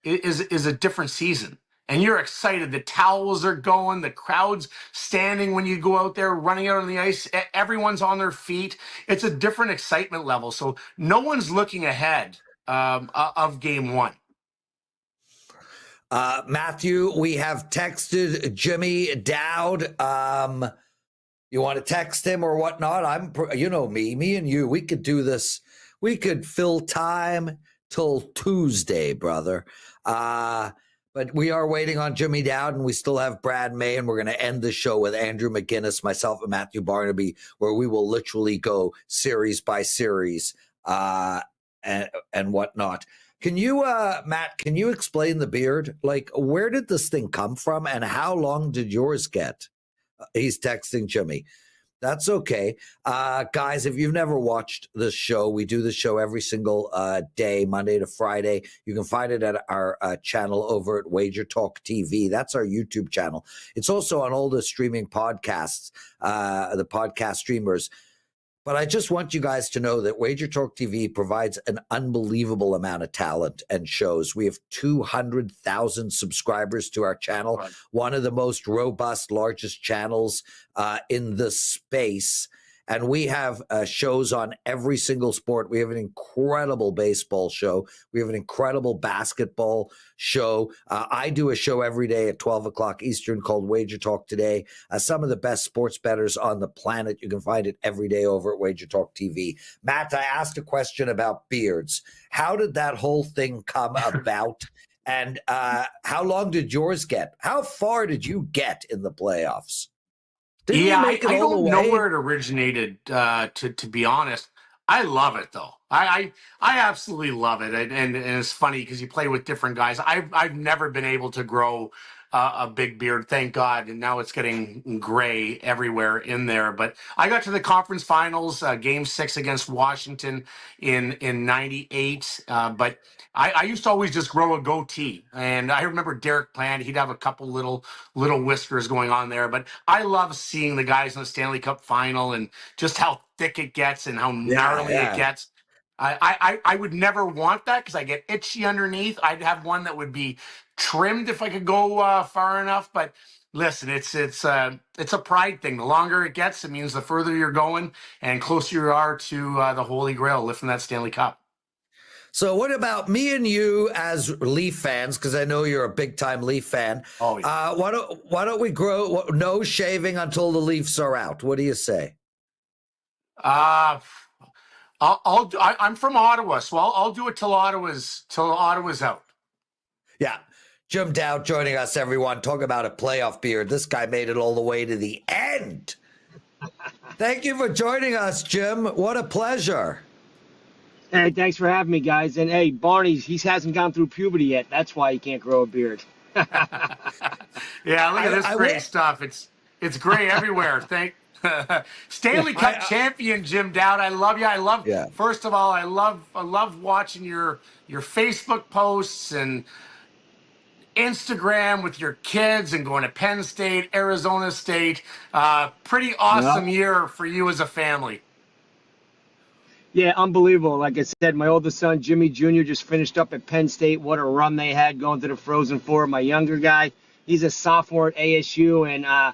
is a different season. And you're excited. The towels are going, the crowd's standing when you go out there, running out on the ice. Everyone's on their feet. It's a different excitement level. So no one's looking ahead of game one. Matthew, we have texted Jimmy Dowd. You want to text him or whatnot? Me and you, we could do this. We could fill time till Tuesday, brother. But we are waiting on Jimmy Dowd, and we still have Brad May, and we're going to end the show with Andrew McInnis, myself, and Matthew Barnaby, where we will literally go series by series and whatnot. Can you, Matt, can you explain the beard? Like, where did this thing come from, and how long did yours get? He's texting Jimmy. That's okay. Guys, if you've never watched this show, we do the show every single day, Monday to Friday. You can find it at our channel over at WagerTalk TV. That's our YouTube channel. It's also on all the streaming podcasts, the podcast streamers. But I just want you guys to know that WagerTalk TV provides an unbelievable amount of talent and shows. We have 200,000 subscribers to our channel, right. One of the most robust, largest channels in the space. And we have shows on every single sport. We have an incredible baseball show. We have an incredible basketball show. I do a show every day at 12 o'clock Eastern called Wager Talk Today. Some of the best sports bettors on the planet. You can find it every day over at Wager Talk TV. Matt, I asked a question about beards. How did that whole thing come about? And how long did yours get? How far did you get in the playoffs? I don't know where it originated, to be honest. I love it, though. I absolutely love it. And it's funny because you play with different guys. I've never been able to grow a big beard, thank God. And now it's getting gray everywhere in there. But I got to the conference finals, game 6 against Washington in 98. But I used to always just grow a goatee. And I remember Derek Plant, he'd have a couple little whiskers going on there. But I love seeing the guys in the Stanley Cup final and just how thick it gets and how gnarly it gets. I would never want that because I get itchy underneath. I'd have one that would be trimmed if I could go far enough. But listen, it's a pride thing. The longer it gets, it means the further you're going and closer you are to the Holy Grail, lifting that Stanley Cup. So what about me and you as Leaf fans? Because I know you're a big time Leaf fan. Oh, yeah. Why don't we grow no shaving until the Leafs are out? What do you say? I'm from Ottawa, so I'll do it till Ottawa's out. Yeah. Jim Dowd joining us, everyone. Talk about a playoff beard. This guy made it all the way to the end. Thank you for joining us, Jim. What a pleasure. Hey, thanks for having me, guys. And hey, Barney, he hasn't gone through puberty yet. That's why he can't grow a beard. Yeah, look at this great stuff. It's gray everywhere. Stanley Cup champion Jim Dowd. I love you. First of all, I love watching your Facebook posts and Instagram with your kids and going to Penn State, Arizona State. Pretty awesome year for you as a family. Yeah, unbelievable. Like I said, my oldest son, Jimmy Jr., just finished up at Penn State. What a run they had going to the Frozen Four. My younger guy, he's a sophomore at ASU, and I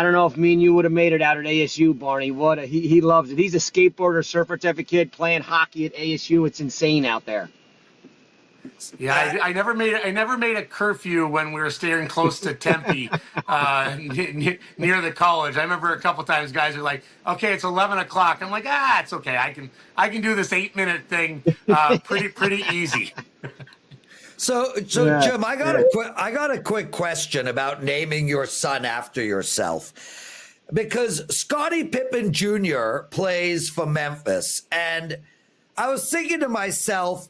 don't know if me and you would have made it out at ASU, Barney. He loves it. He's a skateboarder, surfer type of kid playing hockey at ASU. It's insane out there. Yeah, I never made a curfew when we were staying close to Tempe, near the college. I remember a couple times guys are like, "Okay, it's 11 o'clock." I'm like, it's okay. I can do this 8-minute thing pretty easy. So Jim, I got a quick question about naming your son after yourself, because Scottie Pippen Jr. plays for Memphis, and I was thinking to myself,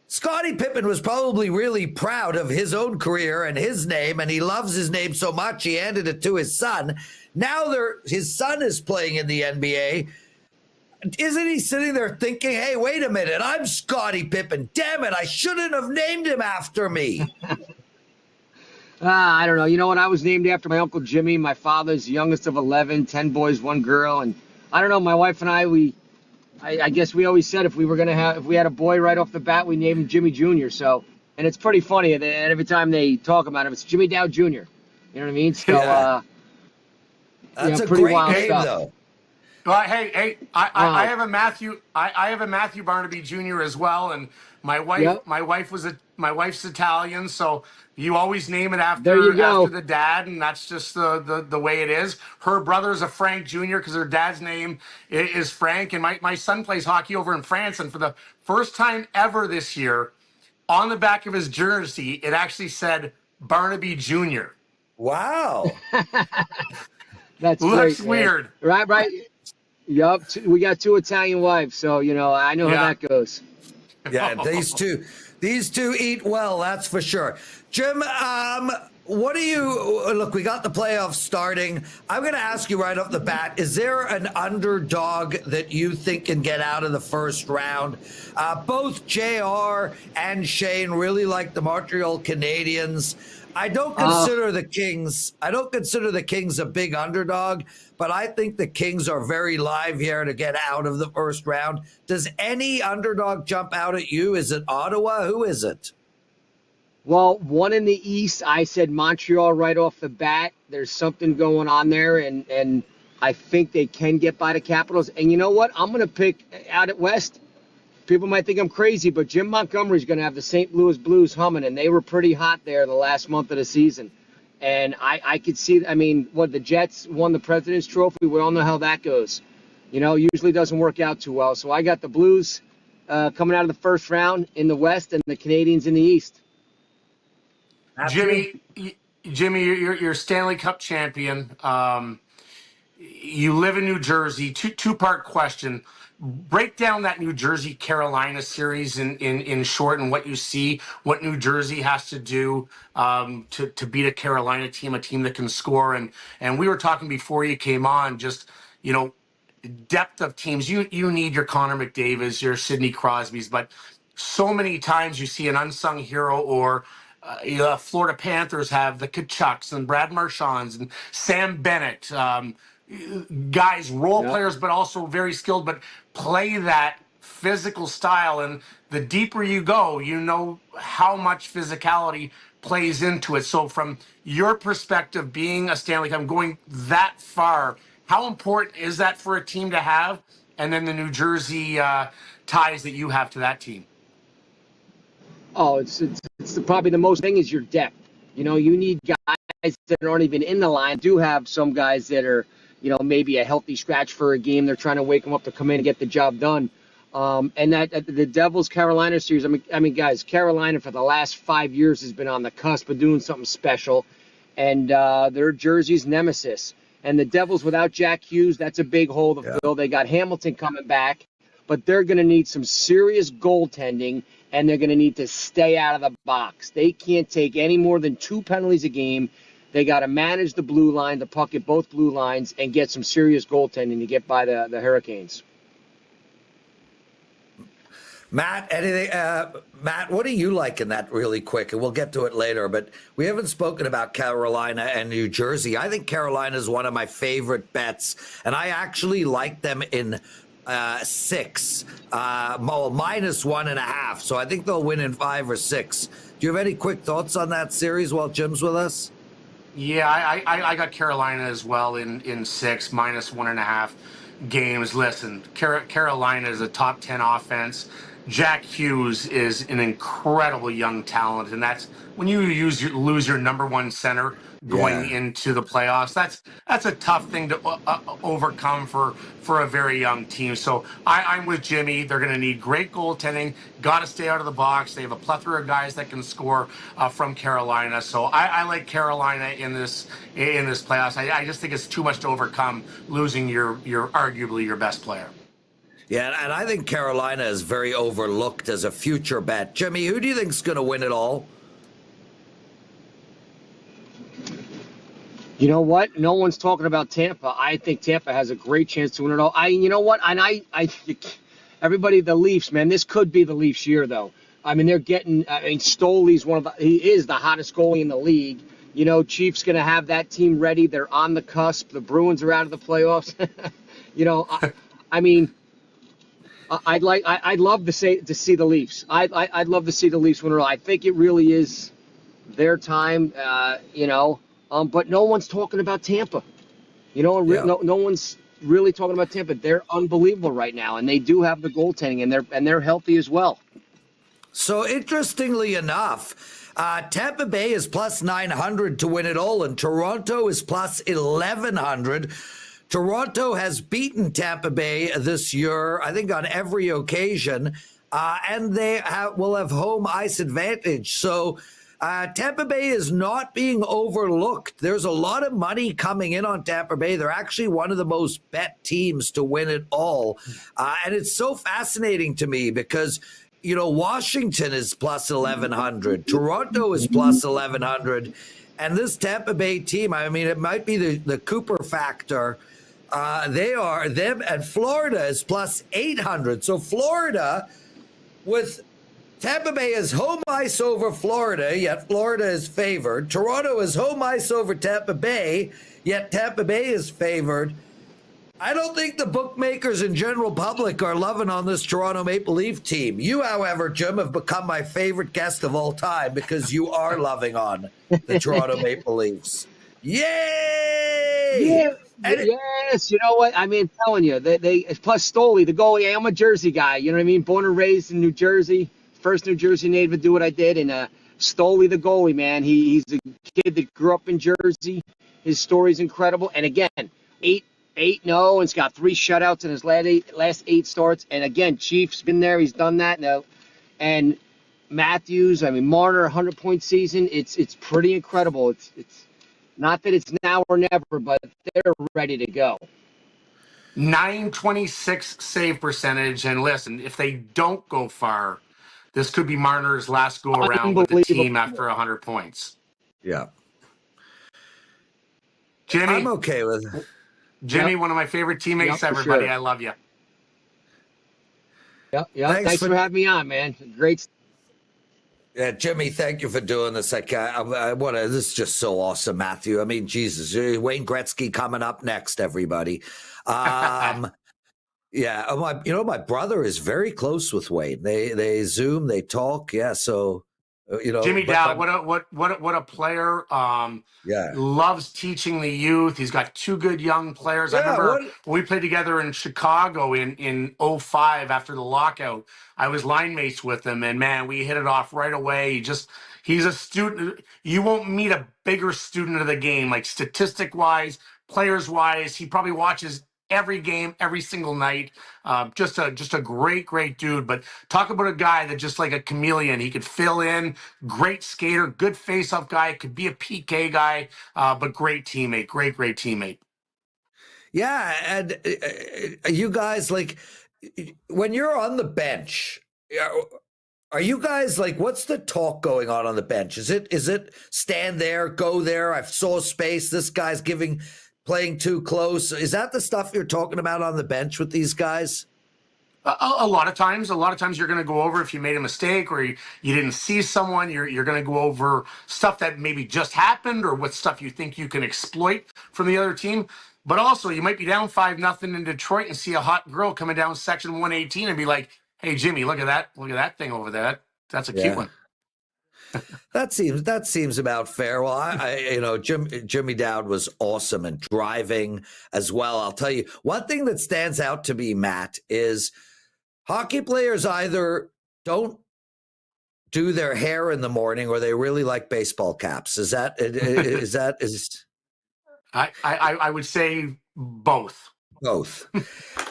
Scottie Pippen was probably really proud of his own career and his name, and he loves his name so much he handed it to his son. Now his son is playing in the NBA. Isn't he sitting there thinking, hey, wait a minute, I'm Scottie Pippen. Damn it, I shouldn't have named him after me. I don't know. You know what? I was named after my Uncle Jimmy. My father's the youngest of 11, 10 boys, 1 girl. And I don't know, my wife and I guess we always said if we had a boy right off the bat, we named him Jimmy Jr. So, and it's pretty funny that every time they talk about him, it's Jimmy Dowd Jr. You know what I mean? So, that's a great name, though. Well, hey, I have a Matthew. I have a Matthew Barnaby Jr. as well, and my wife's Italian, so you always name it after the dad, and that's just the way it is. Her brother's a Frank Jr. because her dad's name is Frank, and my son plays hockey over in France, and for the first time ever this year, on the back of his jersey, it actually said Barnaby Jr. Wow. That's looks great, weird, right? Yup, we got 2 Italian wives, so I know how that goes. Yeah, these two eat well, that's for sure. Jim, what do you look? We got the playoffs starting. I'm going to ask you right off the bat: is there an underdog that you think can get out of the first round? Both JR and Shane really like the Montreal Canadiens. I don't consider the Kings. I don't consider the Kings a big underdog, but I think the Kings are very live here to get out of the first round. Does any underdog jump out at you? Is it Ottawa? Who is it? Well, one in the East, I said Montreal right off the bat. There's something going on there, and I think they can get by the Capitals. And you know what? I'm going to pick out at West. People might think I'm crazy, but Jim Montgomery's going to have the St. Louis Blues humming, and they were pretty hot there the last month of the season. And I could see, the Jets won the President's Trophy. We all know how that goes. Usually doesn't work out too well. So I got the Blues coming out of the first round in the West and the Canadiens in the East. Jimmy, you're Stanley Cup champion. You live in New Jersey. Two-part question. Break down that New Jersey Carolina series in short, and what you see, what New Jersey has to do to beat a Carolina team, a team that can score. And we were talking before you came on, just depth of teams. You need your Connor McDavid's, your Sidney Crosby's, but so many times you see an unsung hero, or Florida Panthers have the Kachucks and Brad Marchands and Sam Bennett. Guys, role players, but also very skilled, but play that physical style. And the deeper you go, how much physicality plays into it. So from your perspective, being a Stanley Cup, going that far, how important is that for a team to have? And then the New Jersey ties that you have to that team. Oh, it's probably the most thing is your depth. You know, you need guys that aren't even in the line. Do have some guys that are, you know, maybe a healthy scratch for a game. They're trying to wake them up to come in and get the job done. And that the Devils Carolina series. I mean, guys, Carolina for the last 5 years has been on the cusp of doing something special, and their jersey's nemesis. And the Devils without Jack Hughes, that's a big hole to fill. They got Hamilton coming back, but they're going to need some serious goaltending, and they're going to need to stay out of the box. They can't take any more than 2 penalties a game. They got to manage the blue line, the puck at both blue lines, and get some serious goaltending to get by the Hurricanes. Matt, anything? Matt, what do you like in that really quick? And we'll get to it later, but we haven't spoken about Carolina and New Jersey. I think Carolina is one of my favorite bets, and I actually like them in 6, -1.5. So I think they'll win in 5 or 6. Do you have any quick thoughts on that series while Jim's with us? Yeah, I got Carolina as well in 6, -1.5 games. Listen, Carolina is a top 10 offense. Jack Hughes is an incredible young talent, and that's when you lose your number 1 center going into the playoffs. That's a tough thing to overcome for a very young team. So I'm with Jimmy. They're going to need great goaltending. Got to stay out of the box. They have a plethora of guys that can score from Carolina. So I like Carolina in this playoffs. I just think it's too much to overcome losing your arguably your best player. Yeah, and I think Carolina is very overlooked as a future bet. Jimmy, who do you think is going to win it all? You know what? No one's talking about Tampa. I think Tampa has a great chance to win it all. You know what? And everybody, the Leafs, man, this could be the Leafs' year, though. I mean, they're getting. I mean, Stoley's he is the hottest goalie in the league. You know, Chiefs going to have that team ready. They're on the cusp. The Bruins are out of the playoffs. You know, I mean, I'd love to see the Leafs. I'd love to see the Leafs win it all. I think it really is their time. You know. But no one's talking about Tampa. You know, no one's really talking about Tampa. They're unbelievable right now, and they do have the goaltending, and they're healthy as well. So interestingly enough, Tampa Bay is +900 to win it all, and Toronto is +1100. Toronto has beaten Tampa Bay this year, I think, on every occasion, and they will have home ice advantage. So Tampa Bay is not being overlooked. There's a lot of money coming in on Tampa Bay. They're actually one of the most bet teams to win it all. And it's so fascinating to me because, you know, Washington is +1100. Toronto is +1100. And this Tampa Bay team, I mean, it might be the Cooper factor. And Florida is +800. So Florida with Tampa Bay is home ice over Florida, yet Florida is favored. Toronto is home ice over Tampa Bay, yet Tampa Bay is favored. I don't think the bookmakers and general public are loving on this Toronto Maple Leaf team. You, however, Jim, have become my favorite guest of all time because you are loving on the Toronto Maple Leafs. Yay! Yeah. Yes, you know what? I mean, I'm telling you, they plus Stoley, the goalie. I'm a Jersey guy. You know what I mean? Born and raised in New Jersey. First New Jersey native to do what I did, and Stoley, the goalie, man, he's a kid that grew up in Jersey. His story's incredible, and again, 8-0, and he's got 3 shutouts in his last 8 starts. And again, Chief's been there, he's done that now, and Matthews, I mean, Marner, 100-point season. It's pretty incredible. It's not that it's now or never, but they're ready to go. 926 save percentage, and listen, if they don't go far, this could be Marner's last go-around with the team after 100 points. Yeah. Jimmy, I'm okay with it. Jimmy, one of my favorite teammates ever, buddy. I love you. Yeah. Thanks for having me on, man. Great. Yeah, Jimmy, thank you for doing this. I want to. This is just so awesome, Matthew. I mean, Jesus, Wayne Gretzky coming up next, everybody. Yeah, my brother is very close with Wayne. They Zoom, they talk. Yeah, so Jimmy Dowd, what a player. Yeah. Loves teaching the youth. He's got two good young players. I remember when we played together in Chicago in 05 after the lockout. I was line mates with him, and man, we hit it off right away. He's a student. You won't meet a bigger student of the game, like statistic wise, players wise. He probably watches every game, every single night. Just a great dude. But talk about a guy that just like a chameleon. He could fill in, great skater, good face-off guy, could be a PK guy, but great teammate, great teammate. Yeah, and you guys, like, when you're on the bench, are you guys like, what's the talk going on the bench? Is it stand there, go there? I saw space. This guy's playing too close. Is that the stuff you're talking about on the bench with these guys? A lot of times you're going to go over if you made a mistake or you didn't see someone. You're going to go over stuff that maybe just happened or what stuff you think you can exploit from the other team. But also, you might be down 5-0 in Detroit and see a hot girl coming down section 118 and be like, "Hey, Jimmy, look at that thing over there. That's a cute one." That seems about fair. Well, Jimmy Dowd was awesome and driving as well. I'll tell you one thing that stands out to me, Matt, is hockey players either don't do their hair in the morning or they really like baseball caps. Is I would say both. Both.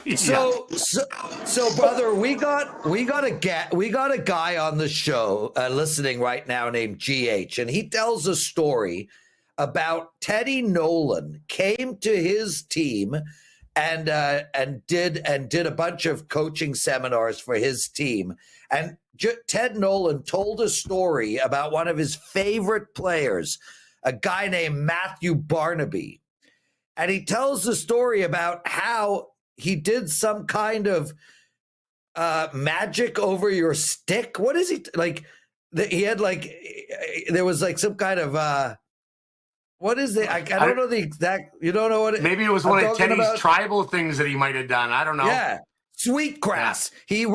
Yeah. So, brother, we got a guy on the show listening right now named GH, and he tells a story about Teddy Nolan came to his team and did a bunch of coaching seminars for his team, and Ted Nolan told a story about one of his favorite players, a guy named Matthew Barnaby. And he tells the story about how he did some kind of magic over your stick. What is he like? He had like, there was like some kind of what is it? I don't know the exact. You don't know what it? Maybe it was one of Teddy's tribal things that he might have done. I don't know. Yeah, sweet grass. Yeah.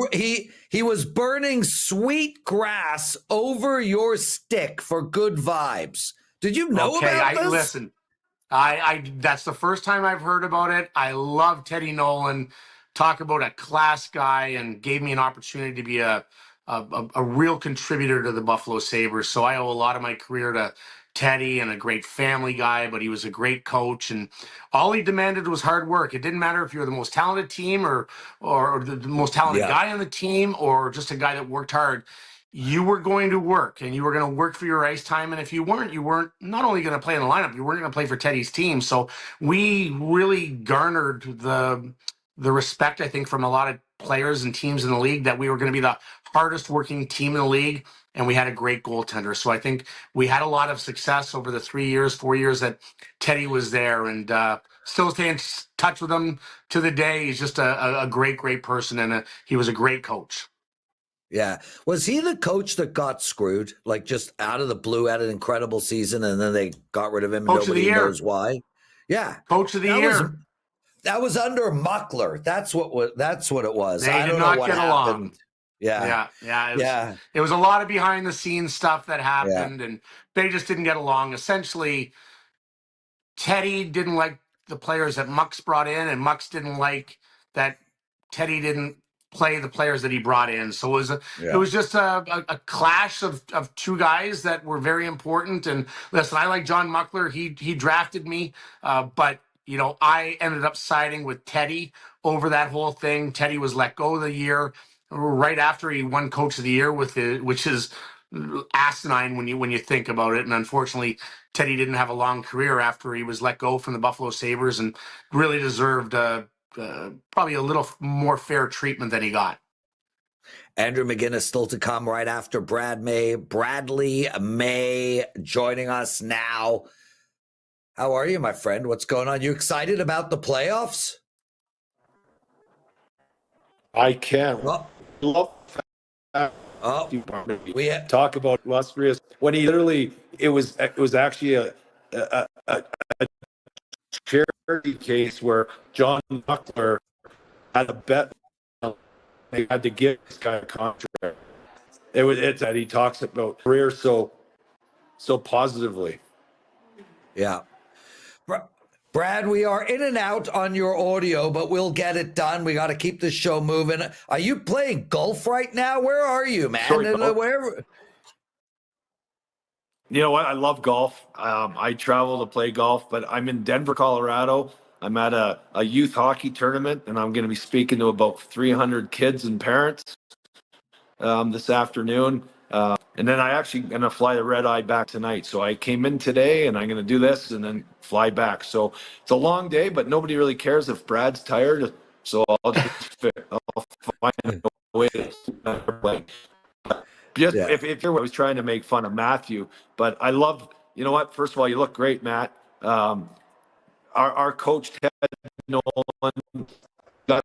He was burning sweet grass over your stick for good vibes. Did you know about this? Listen. I that's the first time I've heard about it. I love Teddy Nolan. Talk about a class guy, and gave me an opportunity to be a real contributor to the Buffalo Sabres. So I owe a lot of my career to Teddy, and a great family guy, but he was a great coach, and all he demanded was hard work. It didn't matter if you were the most talented team or the most talented guy on the team or just a guy that worked hard. You were going to work, and you were going to work for your ice time. And if you weren't not only going to play in the lineup, you weren't going to play for Teddy's team. So we really garnered the respect, I think, from a lot of players and teams in the league that we were going to be the hardest working team in the league, and we had a great goaltender. So I think we had a lot of success over the 4 years that Teddy was there, and still stay in touch with him to the day. He's just a great person, and he was a great coach. Yeah. Was he the coach that got screwed? Like, just out of the blue, had an incredible season, and then they got rid of him, and nobody knows why? Yeah. Coach of the year. That was under Muckler. That's what it was. They did not get along. Yeah. It was a lot of behind the scenes stuff that happened, and they just didn't get along. Essentially, Teddy didn't like the players that Mucks brought in, and Mucks didn't like that Teddy didn't play the players that he brought in. So it was just a clash of two guys that were very important. And listen, I like John Muckler. He drafted me, but I ended up siding with Teddy over that whole thing. Teddy was let go of the year right after he won Coach of the Year which is asinine when you think about it. And unfortunately, Teddy didn't have a long career after he was let go from the Buffalo Sabres, and really deserved probably a little more fair treatment than he got. Andrew McInnis still to come right after Bradley May joining us now. How are you, my friend? What's going on? You excited about the playoffs? I can. We talk about illustrious when he literally it was actually a charity case where John Muckler had a bet they had to give this guy a contract, it's that he talks about career so positively. Yeah. Brad, we are in and out on your audio, but we'll get it done. We got to keep the show moving. Are you playing golf right now? Where are you, man? Sorry, Where? You know what? I love golf. I travel to play golf, but I'm in Denver, Colorado. I'm at a youth hockey tournament, and I'm going to be speaking to about 300 kids and parents this afternoon. And then I actually going to fly the red eye back tonight. So I came in today, and I'm going to do this and then fly back. So it's a long day, but nobody really cares if Brad's tired. So I'll find a way to play. Just if I was trying to make fun of Matthew, but I love, you know what? First of all, you look great, Matt. Our coach, Ted Nolan, got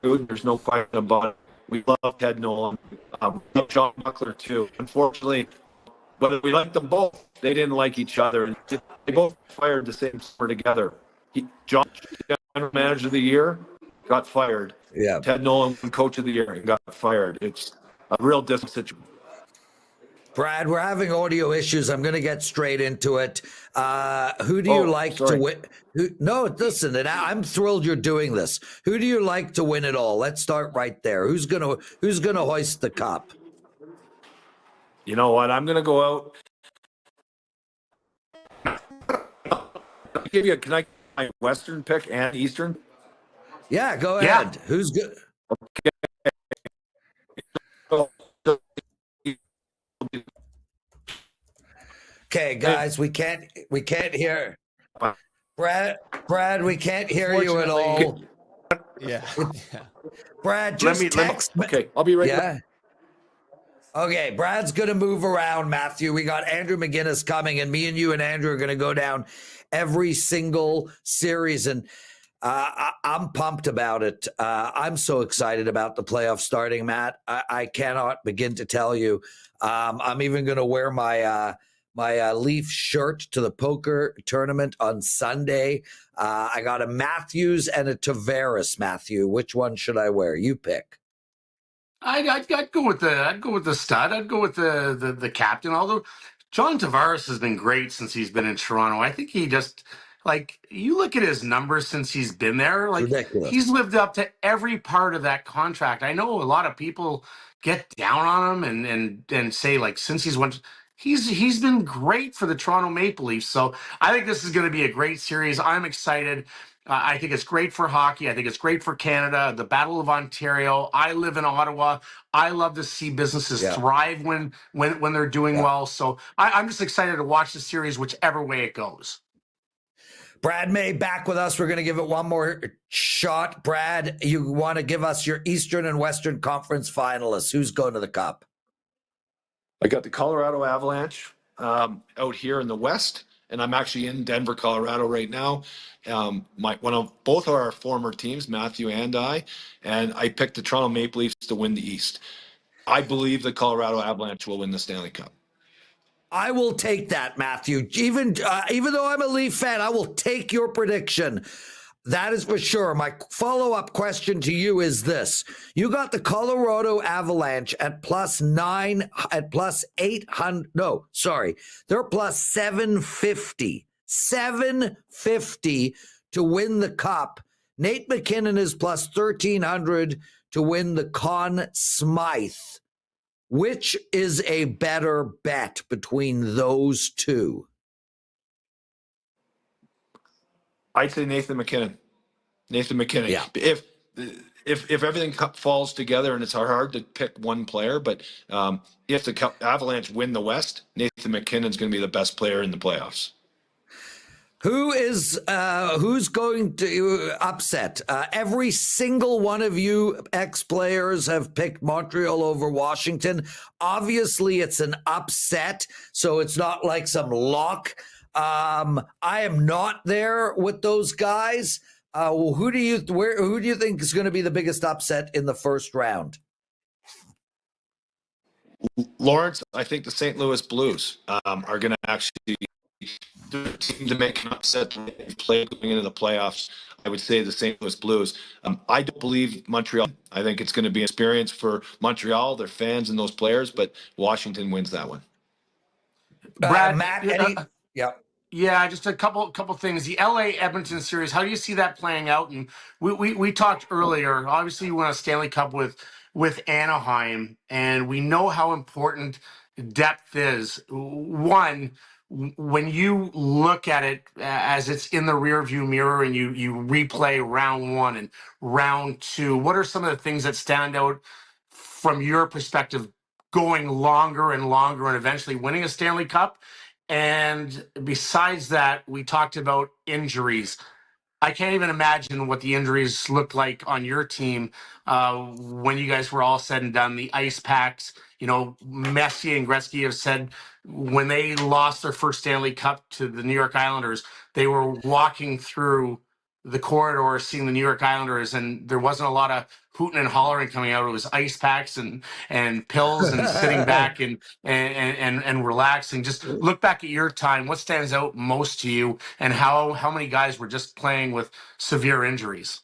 food. There's no question about it. We love Ted Nolan. John Buckler, too. Unfortunately, but we liked them both. They didn't like each other. They both fired the same summer together. John, general manager of the year, got fired. Yeah. Ted Nolan, coach of the year, and got fired. It's a real different situation. Brad, we're having audio issues. I'm going to get straight into it. Who do you like to win? No, listen, and I'm thrilled you're doing this. Who do you like to win it all? Let's start right there. Who's gonna hoist the cup? You know what? I'm going to go out. Can I my Western pick and Eastern? Yeah, go ahead. Who's good? Okay, guys, we can't hear Brad. We can't hear you at all. Yeah. Brad, just text. Okay, I'll be right back. Okay, Brad's going to move around, Matthew. We got Andrew McInnis coming, and me and you and Andrew are going to go down every single series, and I'm pumped about it. I'm so excited about the playoffs starting, Matt. I cannot begin to tell you. I'm even going to wear my Leaf shirt to the poker tournament on Sunday. I got a Matthews and a Tavares. Matthew, which one should I wear? You pick. I'd go with the stud. I'd go with the captain. Although John Tavares has been great since he's been in Toronto. I think he just you look at his numbers since he's been there. Ridiculous. He's lived up to every part of that contract. I know a lot of people get down on him and say since he's been great for the Toronto Maple Leafs. So I think this is going to be a great series. I'm excited. I think it's great for hockey. I think it's great for Canada, the Battle of Ontario. I live in Ottawa. I love to see businesses thrive when they're doing well. So I'm just excited to watch the series whichever way it goes. Brad May back with us. We're going to give it one more shot. Brad, you want to give us your Eastern and Western Conference finalists. Who's going to the Cup? I got the Colorado Avalanche out here in the West, and I'm actually in Denver, Colorado right now. Both of our former teams, Matthew and I picked the Toronto Maple Leafs to win the East. I believe the Colorado Avalanche will win the Stanley Cup. I will take that, Matthew. Even though I'm a Leaf fan, I will take your prediction. That is for sure. My follow-up question to you is this. You got the Colorado Avalanche at +800. No, sorry. They're +750. 750 to win the Cup. Nate McKinnon is +1,300 to win the Conn Smythe. Which is a better bet between those two? I'd say Nathan McKinnon. Yeah. If everything falls together, and it's hard to pick one player, but if the Avalanche win the West, Nathan McKinnon's going to be the best player in the playoffs. Who's going to upset? Every single one of you ex-players have picked Montreal over Washington. Obviously, it's an upset, so it's not like some lock. I am not there with those guys. Who do you think is going to be the biggest upset in the first round? Lawrence, I think the St. Louis Blues are going to actually the team to make an upset they've played going into the playoffs, I would say the St. Louis Blues. I don't believe Montreal. I think it's going to be an experience for Montreal, their fans, and those players, but Washington wins that one. Brad, Matt, yeah. Yeah, just a couple things. The LA Edmonton series, how do you see that playing out? And we talked earlier. Obviously, you won a Stanley Cup with Anaheim, and we know how important depth is. One, when you look at it as it's in the rearview mirror and you replay round one and round two, what are some of the things that stand out from your perspective, going longer and longer and eventually winning a Stanley Cup? And besides that, we talked about injuries. I can't even imagine what the injuries looked like on your team when you guys were all said and done. The ice packs, Messi and Gretzky have said when they lost their first Stanley Cup to the New York Islanders, they were walking through the corridor seeing the New York Islanders, and there wasn't a lot of hooting and hollering coming out. It was ice packs and pills and sitting back and relaxing. Just look back at your time. What stands out most to you, and how many guys were just playing with severe injuries?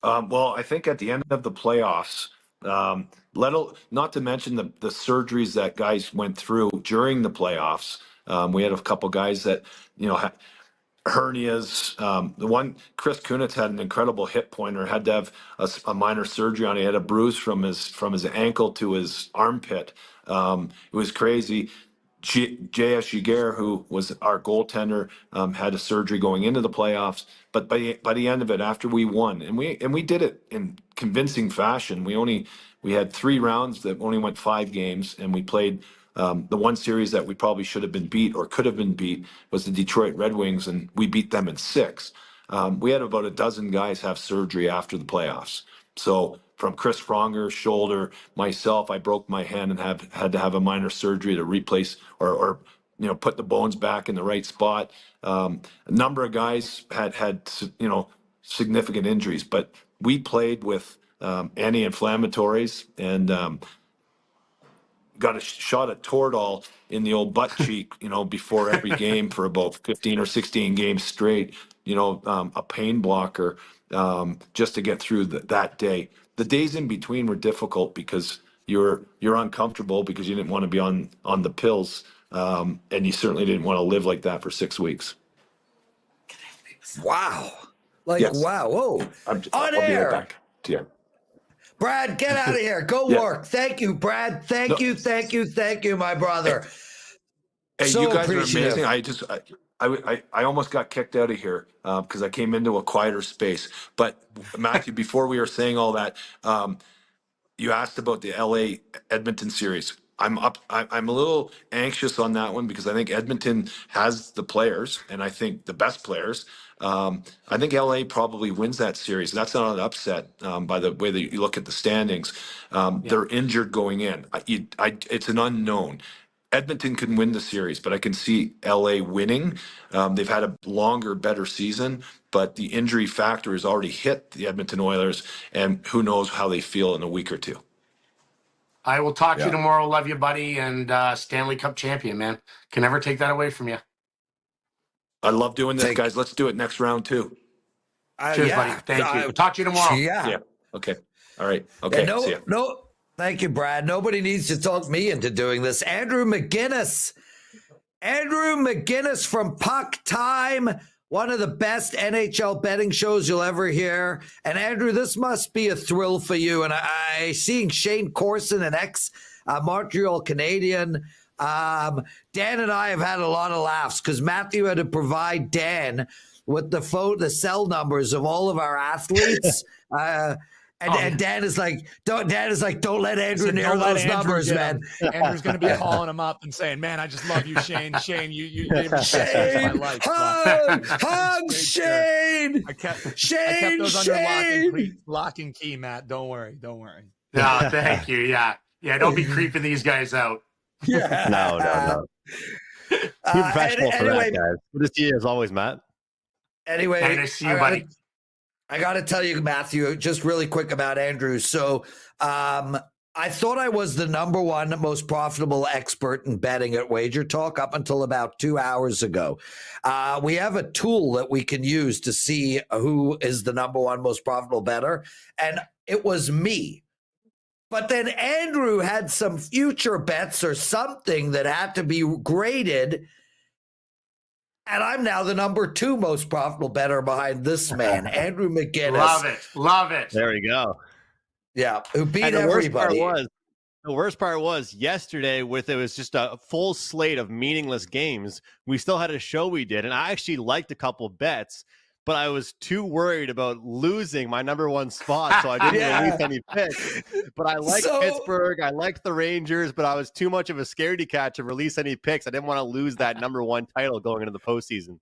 Well, I think at the end of the playoffs, not to mention the surgeries that guys went through during the playoffs. We had a couple guys that, hernias. The one, Chris Kunitz, had an incredible hip pointer, had to have a minor surgery on it. He had a bruise from his ankle to his armpit. It was crazy. J.S. Giguère, who was our goaltender, had a surgery going into the playoffs. But by the end of it, after we won, and we did it in convincing fashion. We had 3 rounds that only went 5 games, and we played. The one series that we probably should have been beat or could have been beat was the Detroit Red Wings, and we beat them in 6. We had about a dozen guys have surgery after the playoffs. So from Chris Pronger's shoulder, myself, I broke my hand and had to have a minor surgery to replace or put the bones back in the right spot. A number of guys had significant injuries, but we played with anti-inflammatories and got a shot at Toradol in the old butt cheek, before every game for about 15 or 16 games straight, a pain blocker, just to get through that day. The days in between were difficult because you're uncomfortable because you didn't want to be on the pills. And you certainly didn't want to live like that for 6 weeks. Wow. Yes. Wow. Whoa. I'll be right back to you. Brad, get out of here. Go work. Thank you, Brad. Thank you, my brother. Hey, so you guys are amazing. I almost got kicked out of here because I came into a quieter space. But Matthew, before we were saying all that, you asked about the LA Edmonton series. I'm a little anxious on that one because I think Edmonton has the players, and I think the best players. I think LA probably wins that series. That's not an upset by the way that you look at the standings. They're injured going in. It's an unknown. Edmonton can win the series, but I can see LA winning. They've had a longer, better season, but the injury factor has already hit the Edmonton Oilers, and who knows how they feel in a week or two. I will talk to you tomorrow. Love you, buddy, and Stanley Cup champion, man. Can never take that away from you. I love doing this, guys. Let's do it next round too. Cheers, buddy. Thank you. Talk to you tomorrow. Yeah. Okay. All right. Okay. See ya. No. Thank you, Brad. Nobody needs to talk me into doing this. Andrew McInnis from Puck Time, one of the best NHL betting shows you'll ever hear. And Andrew, this must be a thrill for you. And I seeing Shane Corson, an ex-Montreal Canadian. Dan and I have had a lot of laughs because Matthew had to provide Dan with the cell numbers of all of our athletes. And Dan is like, don't let Andrew near those numbers, man. Andrew's going to be calling him up and saying, man, I just love you, Shane. Shane, you gave me my life. Hug, Shane. I kept those under lock and key, Matt. Don't worry. No, thank you. Yeah. Don't be creeping these guys out. Yeah. No. Be professional for that, guys. Good to see you as always, Matt. Anyway, nice to see you, buddy. I got to tell you, Matthew, just really quick about Andrew. So I thought I was the number one most profitable expert in betting at WagerTalk up until about 2 hours ago. We have a tool that we can use to see who is the number one most profitable bettor, and it was me. But then Andrew had some future bets or something that had to be graded, and I'm now the number two most profitable bettor behind this man, Andrew McInnis. Love it. There we go. Yeah, who beat And everybody. The worst part was yesterday it was just a full slate of meaningless games. We still had a show we did, and I actually liked a couple bets, but I was too worried about losing my number one spot, so I didn't release any picks. But I liked Pittsburgh, I liked the Rangers, but I was too much of a scaredy cat to release any picks. I didn't want to lose that number one title going into the postseason.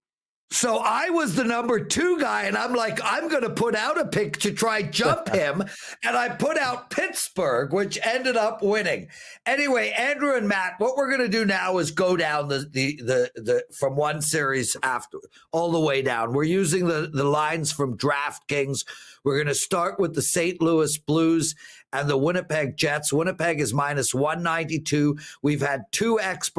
So I was the number two guy, and I'm like, I'm going to put out a pick to try jump him, and I put out Pittsburgh, which ended up winning. Anyway, Andrew and Matt, what we're going to do now is go down the from one series after all the way down. We're using the lines from DraftKings. We're going to start with the St. Louis Blues and the Winnipeg Jets. Winnipeg is minus 192. We've had two ex-NHL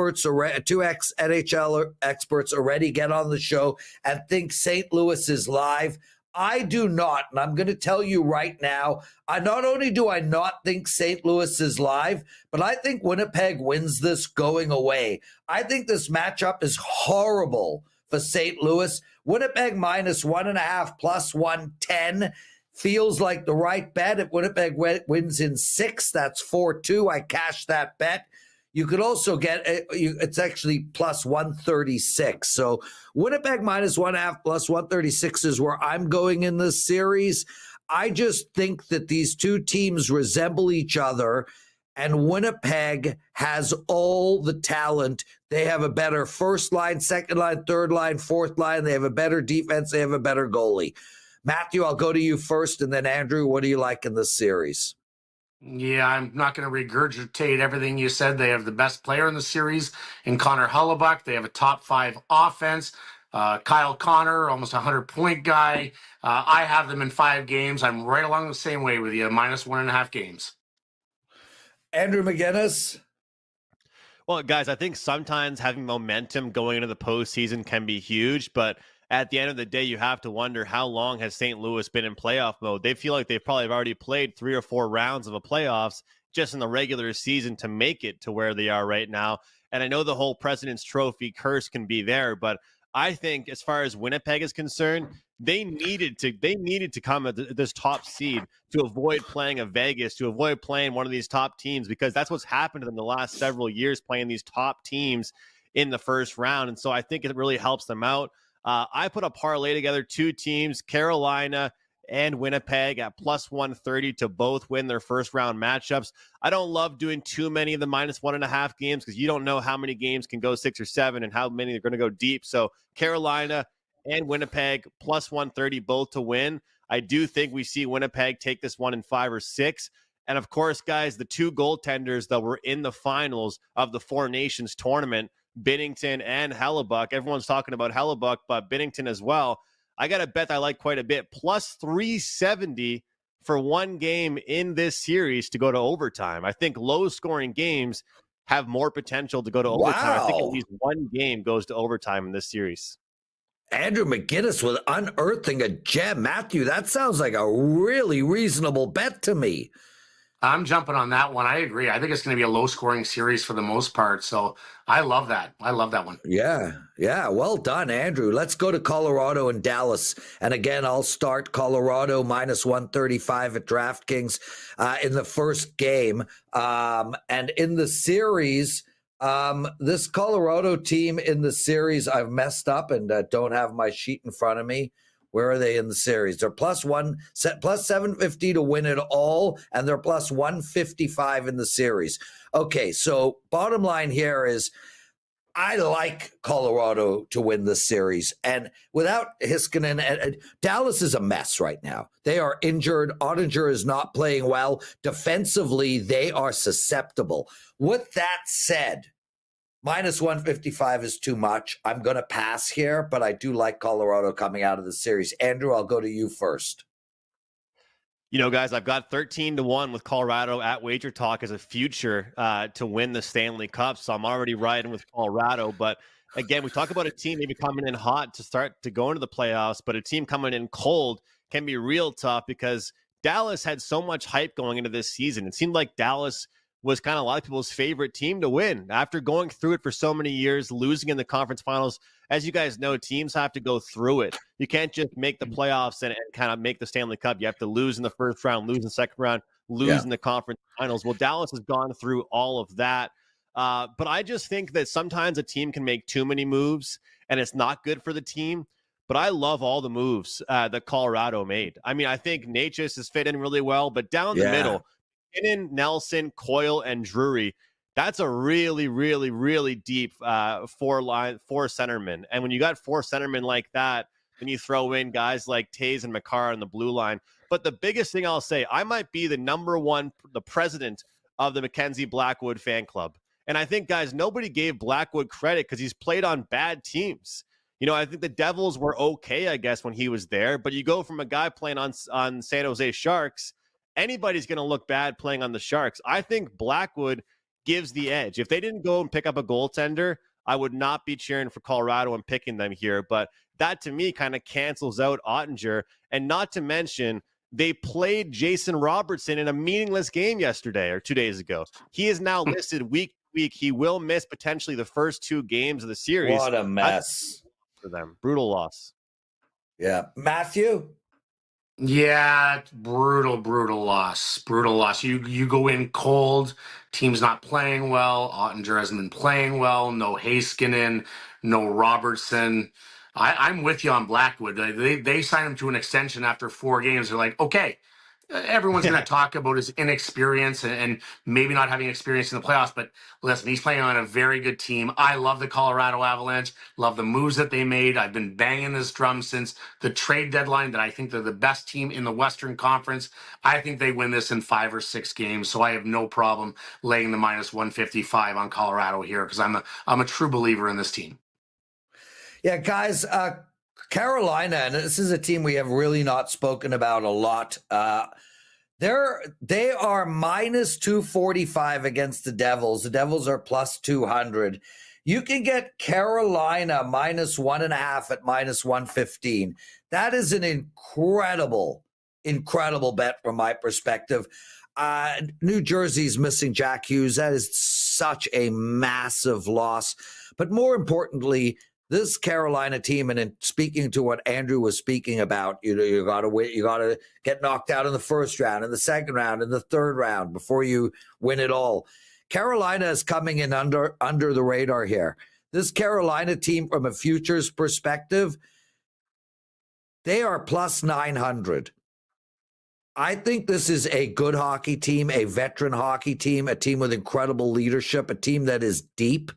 experts already get on the show and think St. Louis is live. I do not, and I'm going to tell you right now, not only do I not think St. Louis is live, but I think Winnipeg wins this going away. I think this matchup is horrible for St. Louis. Winnipeg minus 1.5 plus 110. Feels like the right bet. If Winnipeg wins in 6, that's 4-2. I cashed that bet. You could also get it's actually plus 136. So Winnipeg minus 1.5 plus 136 is where I'm going in this series. I just think that these two teams resemble each other, and Winnipeg has all the talent. They have a better first line, second line, third line, fourth line. They have a better defense. They have a better goalie. Matthew, I'll go to you first, and then Andrew, what do you like in this series? Yeah, I'm not going to regurgitate everything you said. They have the best player in the series in Connor Hellebuyck. They have a top 5 offense. Kyle Connor, almost a 100-point guy. I have them in 5 games. I'm right along the same way with you, minus 1.5 games. Andrew McInnis? Well, guys, I think sometimes having momentum going into the postseason can be huge, but at the end of the day, you have to wonder how long has St. Louis been in playoff mode. They feel like they've probably already played 3 or 4 rounds of a playoffs just in the regular season to make it to where they are right now. And I know the whole President's Trophy curse can be there, but I think as far as Winnipeg is concerned, they needed to come at this top seed to avoid playing a Vegas, to avoid playing one of these top teams, because that's what's happened to them the last several years, playing these top teams in the first round. And so I think it really helps them out. I put a parlay together, 2 teams, Carolina and Winnipeg, at plus 130 to both win their first round matchups. I don't love doing too many of the minus 1.5 games because you don't know how many games can go 6 or 7 and how many are going to go deep. So Carolina and Winnipeg plus 130 both to win. I do think we see Winnipeg take this one in 5 or 6. And of course, guys, the 2 goaltenders that were in the finals of the Four Nations tournament, Binnington and Hellebuyck. Everyone's talking about Hellebuyck, but Binnington as well. I got a bet I like quite a bit. Plus 370 for one game in this series to go to overtime. I think low-scoring games have more potential to go to overtime. I think at least one game goes to overtime in this series. Andrew McInnis with unearthing a gem. Matthew, that sounds like a really reasonable bet to me. I'm jumping on that one. I agree. I think it's going to be a low-scoring series for the most part. So I love that. I love that one. Yeah. Well done, Andrew. Let's go to Colorado and Dallas. And again, I'll start Colorado minus 135 at DraftKings in the first game. And in the series, this Colorado team in the series, I've messed up and don't have my sheet in front of me. Where are they in the series? They're plus 750 to win it all, and they're plus 155 in the series. Okay, so bottom line here is I like Colorado to win this series. And without Heiskanen, Dallas is a mess right now. They are injured. Ottinger is not playing well. Defensively, they are susceptible. With that said, minus 155 is too much. I'm going to pass here, but I do like Colorado coming out of the series. Andrew, I'll go to you first. Guys, I've got 13-1 with Colorado at WagerTalk as a future to win the Stanley Cup. So I'm already riding with Colorado. But again, we talk about a team maybe coming in hot to start to go into the playoffs, but a team coming in cold can be real tough because Dallas had so much hype going into this season. It seemed like Dallas was kind of a lot of people's favorite team to win after going through it for so many years, losing in the conference finals. As you guys know, teams have to go through it. You can't just make the playoffs and kind of make the Stanley Cup. You have to lose in the first round, lose in the second round, lose in the conference finals. Well, Dallas has gone through all of that. But I just think that sometimes a team can make too many moves and it's not good for the team. But I love all the moves that Colorado made. I mean, I think Natchez has fit in really well, but down the middle, McKinnon, Nelson, Coyle, and Drury, that's a really, really, really deep four centermen. And when you got four centermen like that, then you throw in guys like Taves and Makar on the blue line. But the biggest thing I'll say, I might be the president of the Mackenzie Blackwood fan club. And I think, guys, nobody gave Blackwood credit because he's played on bad teams. I think the Devils were okay, I guess, when he was there. But you go from a guy playing on San Jose Sharks, anybody's going to look bad playing on the Sharks. I think Blackwood gives the edge. If they didn't go and pick up a goaltender, I would not be cheering for Colorado and picking them here. But that, to me, kind of cancels out Ottinger. And not to mention, they played Jason Robertson in a meaningless game yesterday or 2 days ago. He is now listed week to week. He will miss potentially the first 2 games of the series. What a mess. For them. Brutal loss. Yeah. Matthew? Yeah, brutal loss. Brutal loss. You go in cold. Team's not playing well. Ottinger hasn't been playing well. No Heiskanen, no Robertson. I'm with you on Blackwood. They signed him to an extension after 4 games. They're like, okay, everyone's going to talk about his inexperience and maybe not having experience in the playoffs. But listen, he's playing on a very good team. I love the Colorado Avalanche, love the moves that they made. I've been banging this drum since the trade deadline that I think they're the best team in the Western Conference. I think they win this in 5 or 6 games. So I have no problem laying the minus 155 on Colorado here because I'm a true believer in this team. Yeah, guys, Carolina, and this is a team we have really not spoken about a lot. They are minus 245 against the Devils. The Devils are plus 200. You can get Carolina minus 1.5 at minus 115. That is an incredible bet from my perspective. New Jersey's missing Jack Hughes. That is such a massive loss. But more importantly, this Carolina team, and in speaking to what Andrew was speaking about, you got to win, you got to get knocked out in the first round, in the second round, in the third round before you win it all. Carolina is coming in under the radar here. This Carolina team, from a futures perspective, they are plus 900. I think this is a good hockey team, a veteran hockey team, a team with incredible leadership, a team that is deep.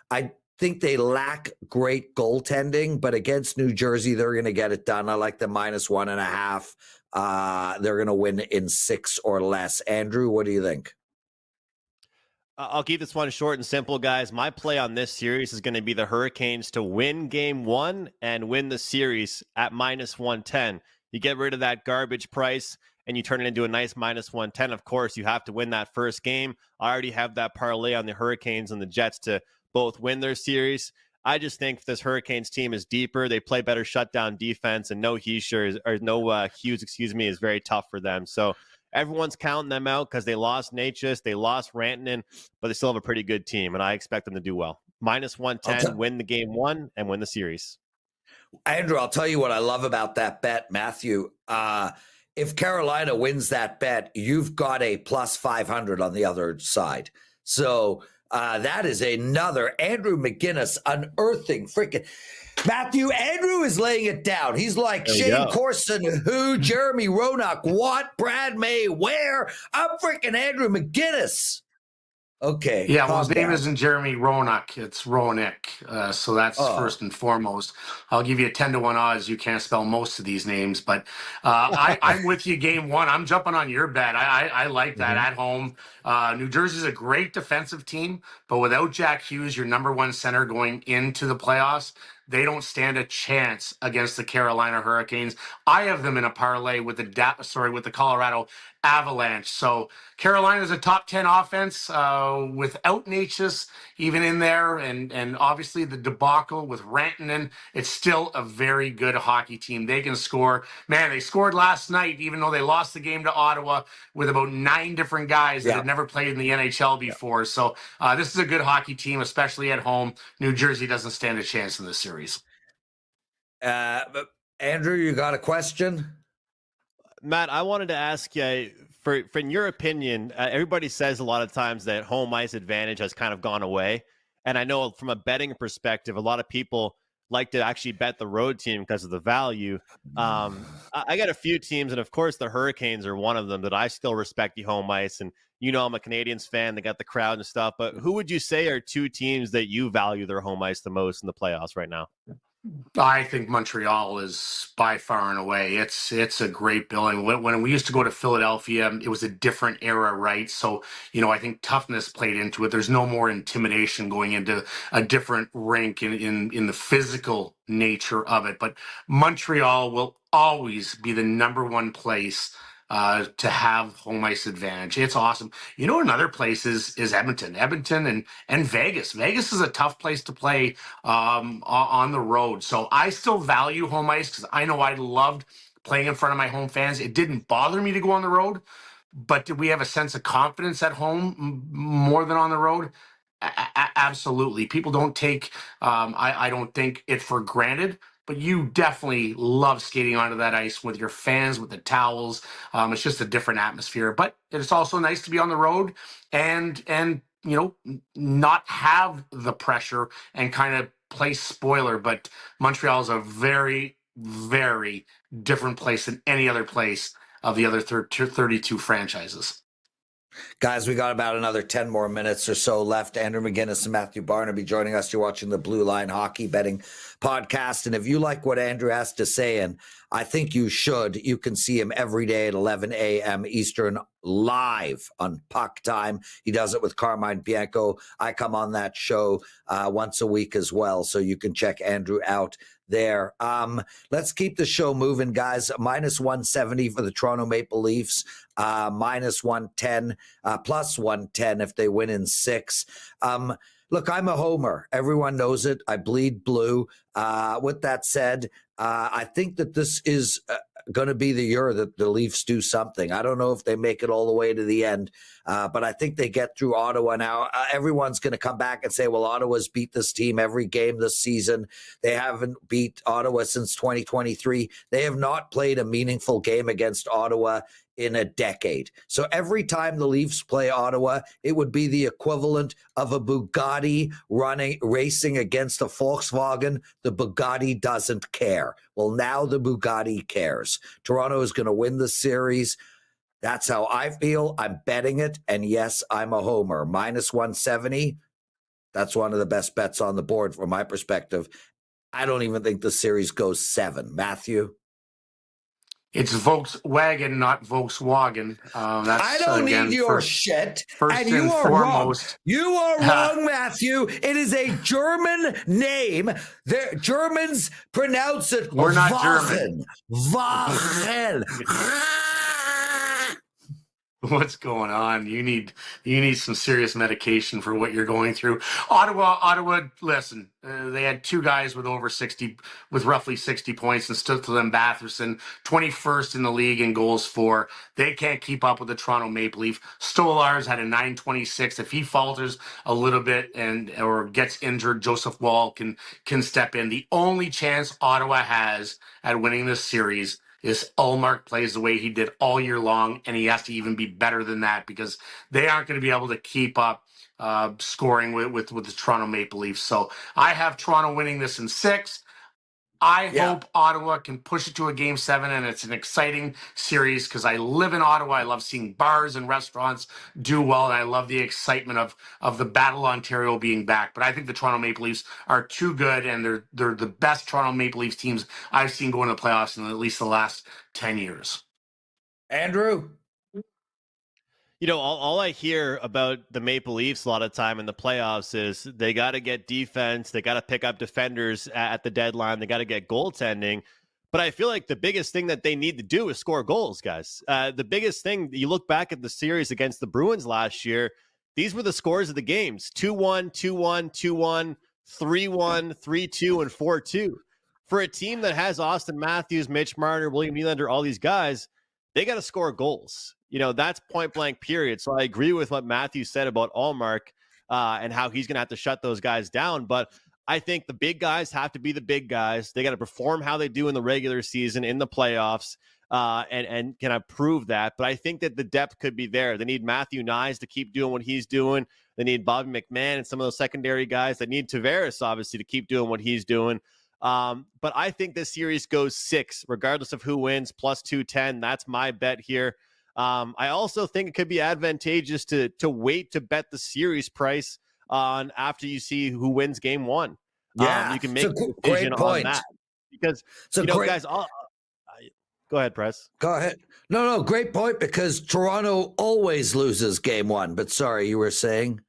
I think they lack great goaltending, but against New Jersey, they're going to get it done. I like the minus 1.5. They're going to win in 6 or less. Andrew, what do you think? I'll keep this one short and simple, guys. My play on this series is going to be the Hurricanes to win game 1 and win the series at minus 110. You get rid of that garbage price and you turn it into a nice minus 110. Of course, you have to win that first game. I already have that parlay on the Hurricanes and the Jets to both win their series. I just think this Hurricanes team is deeper. They play better shutdown defense, and no Hughes, is very tough for them. So everyone's counting them out because they lost Natchez, they lost Rantanen, but they still have a pretty good team, and I expect them to do well. Minus 110, win the game 1 and win the series. Andrew, I'll tell you what I love about that bet, Matthew. If Carolina wins that bet, you've got a plus 500 on the other side. So that is another Andrew McInnis unearthing freaking Matthew. Andrew is laying it down. He's like Shane Corson, who, Jeremy Roenick, what, Brad May, where? I'm freaking Andrew McInnis. Okay. Yeah, well, his name isn't Jeremy Roenick. It's Roenick. So that's first and foremost. I'll give you a 10-1 odds. You can't spell most of these names, but I'm with you game 1. I'm jumping on your bet. I like that at home. New Jersey's a great defensive team, but without Jack Hughes, your number 1 center going into the playoffs, they don't stand a chance against the Carolina Hurricanes. I have them in a parlay with the Colorado Avalanche. So Carolina's a top 10 offense without Natchez even in there, and obviously the debacle with Rantanen. It's still a very good hockey team. They can score. Man, they scored last night, even though they lost the game to Ottawa with about 9 different guys that had never played in the NHL before. So this is a good hockey team, especially at home. New Jersey doesn't stand a chance in this series. Andrew, you got a question? Matt, I wanted to ask you, for in your opinion, everybody says a lot of times that home ice advantage has kind of gone away. And I know from a betting perspective, a lot of people like to actually bet the road team because of the value. I got a few teams, and of course the Hurricanes are one of them that I still respect the home ice. And I'm a Canadiens fan. They got the crowd and stuff. But who would you say are 2 teams that you value their home ice the most in the playoffs right now? I think Montreal is by far and away. It's a great building. When we used to go to Philadelphia, it was a different era, right? So, I think toughness played into it. There's no more intimidation going into a different rink in the physical nature of it. But Montreal will always be the number one place to have home ice advantage. It's awesome. Another place is Edmonton. Edmonton and Vegas. Vegas is a tough place to play on the road. So I still value home ice because I know I loved playing in front of my home fans. It didn't bother me to go on the road, but did we have a sense of confidence at home more than on the road? Absolutely. People don't take, I don't think, it for granted. But you definitely love skating onto that ice with your fans, with the towels. It's just a different atmosphere. But it's also nice to be on the road and not have the pressure and kind of play spoiler. But Montreal is a very, very different place than any other place of the other 32 franchises. Guys, we got about another 10 more minutes or so left. Andrew McInnis and Matthew Barnaby joining us. You're watching the Blue Line Hockey Betting Podcast. And if you like what Andrew has to say, and I think you should, you can see him every day at 11 a.m. Eastern live on Puck Time. He does it with Carmine Bianco. I come on that show once a week as well. So you can check Andrew out there. Let's keep the show moving, guys. Minus 170 for the Toronto Maple Leafs. Minus 110, plus 110 if they win in 6. Look, I'm a homer. Everyone knows it. I bleed blue. With that said, I think that this is going to be the year that the Leafs do something. I don't know if they make it all the way to the end, but I think they get through Ottawa now. Everyone's going to come back and say, well, Ottawa's beat this team every game this season. They haven't beat Ottawa since 2023. They have not played a meaningful game against Ottawa in a decade. So every time the Leafs play Ottawa, it would be the equivalent of a Bugatti racing against a Volkswagen. The Bugatti doesn't care. Well, now the Bugatti cares. Toronto is going to win the series. That's how I feel. I'm betting it. And yes, I'm a homer. Minus 170. That's one of the best bets on the board from my perspective. I don't even think the series goes 7. Matthew? It's Volkswagen, not Volkswagen. I don't need your shit. First and you are foremost. wrong. You are wrong, Matthew. It is a German name. The Germans pronounce it We're not Wagen. German. Wagen. What's going on? You need some serious medication for what you're going through. Ottawa. Listen, they had 2 guys with roughly 60 points, and stood to them. Batherson, 21st in the league in goals for. They can't keep up with the Toronto Maple Leaf. Stolarz had a 926. If he falters a little bit or gets injured, Joseph Wall can step in. The only chance Ottawa has at winning this series is Ullmark plays the way he did all year long, and he has to even be better than that because they aren't going to be able to keep up scoring with the Toronto Maple Leafs. So I have Toronto winning this in 6. I hope Ottawa can push it to a Game 7, and it's an exciting series because I live in Ottawa. I love seeing bars and restaurants do well, and I love the excitement of the Battle Ontario being back. But I think the Toronto Maple Leafs are too good, and they're the best Toronto Maple Leafs teams I've seen go into the playoffs in at least the last 10 years. Andrew? all I hear about the Maple Leafs a lot of time in the playoffs is they got to get defense, they got to pick up defenders at the deadline, they got to get goaltending. But I feel like the biggest thing that they need to do is score goals, guys. The biggest thing, you look back at the series against the Bruins last year, these were the scores of the games: 2-1, 2-1, 2-1, 3-1, 3-2, and 4-2. For a team that has Austin Matthews, Mitch Marner, William Nylander, all these guys, they got to score goals. That's point blank period. So I agree with what Matthew said about Allmark and how he's going to have to shut those guys down. But I think the big guys have to be the big guys. They got to perform how they do in the regular season, in the playoffs, and can I prove that. But I think that the depth could be there. They need Matthew Nyes to keep doing what he's doing. They need Bobby McMahon and some of those secondary guys. They need Tavares, obviously, to keep doing what he's doing. But I think this series goes 6, regardless of who wins, plus 210. That's my bet here. I also think it could be advantageous to wait to bet the series price on after you see who wins game 1. Yeah, you can make a great decision point. on that. Because, guys, go ahead, Prez. Go ahead. No, great point, because Toronto always loses game 1. But sorry, you were saying?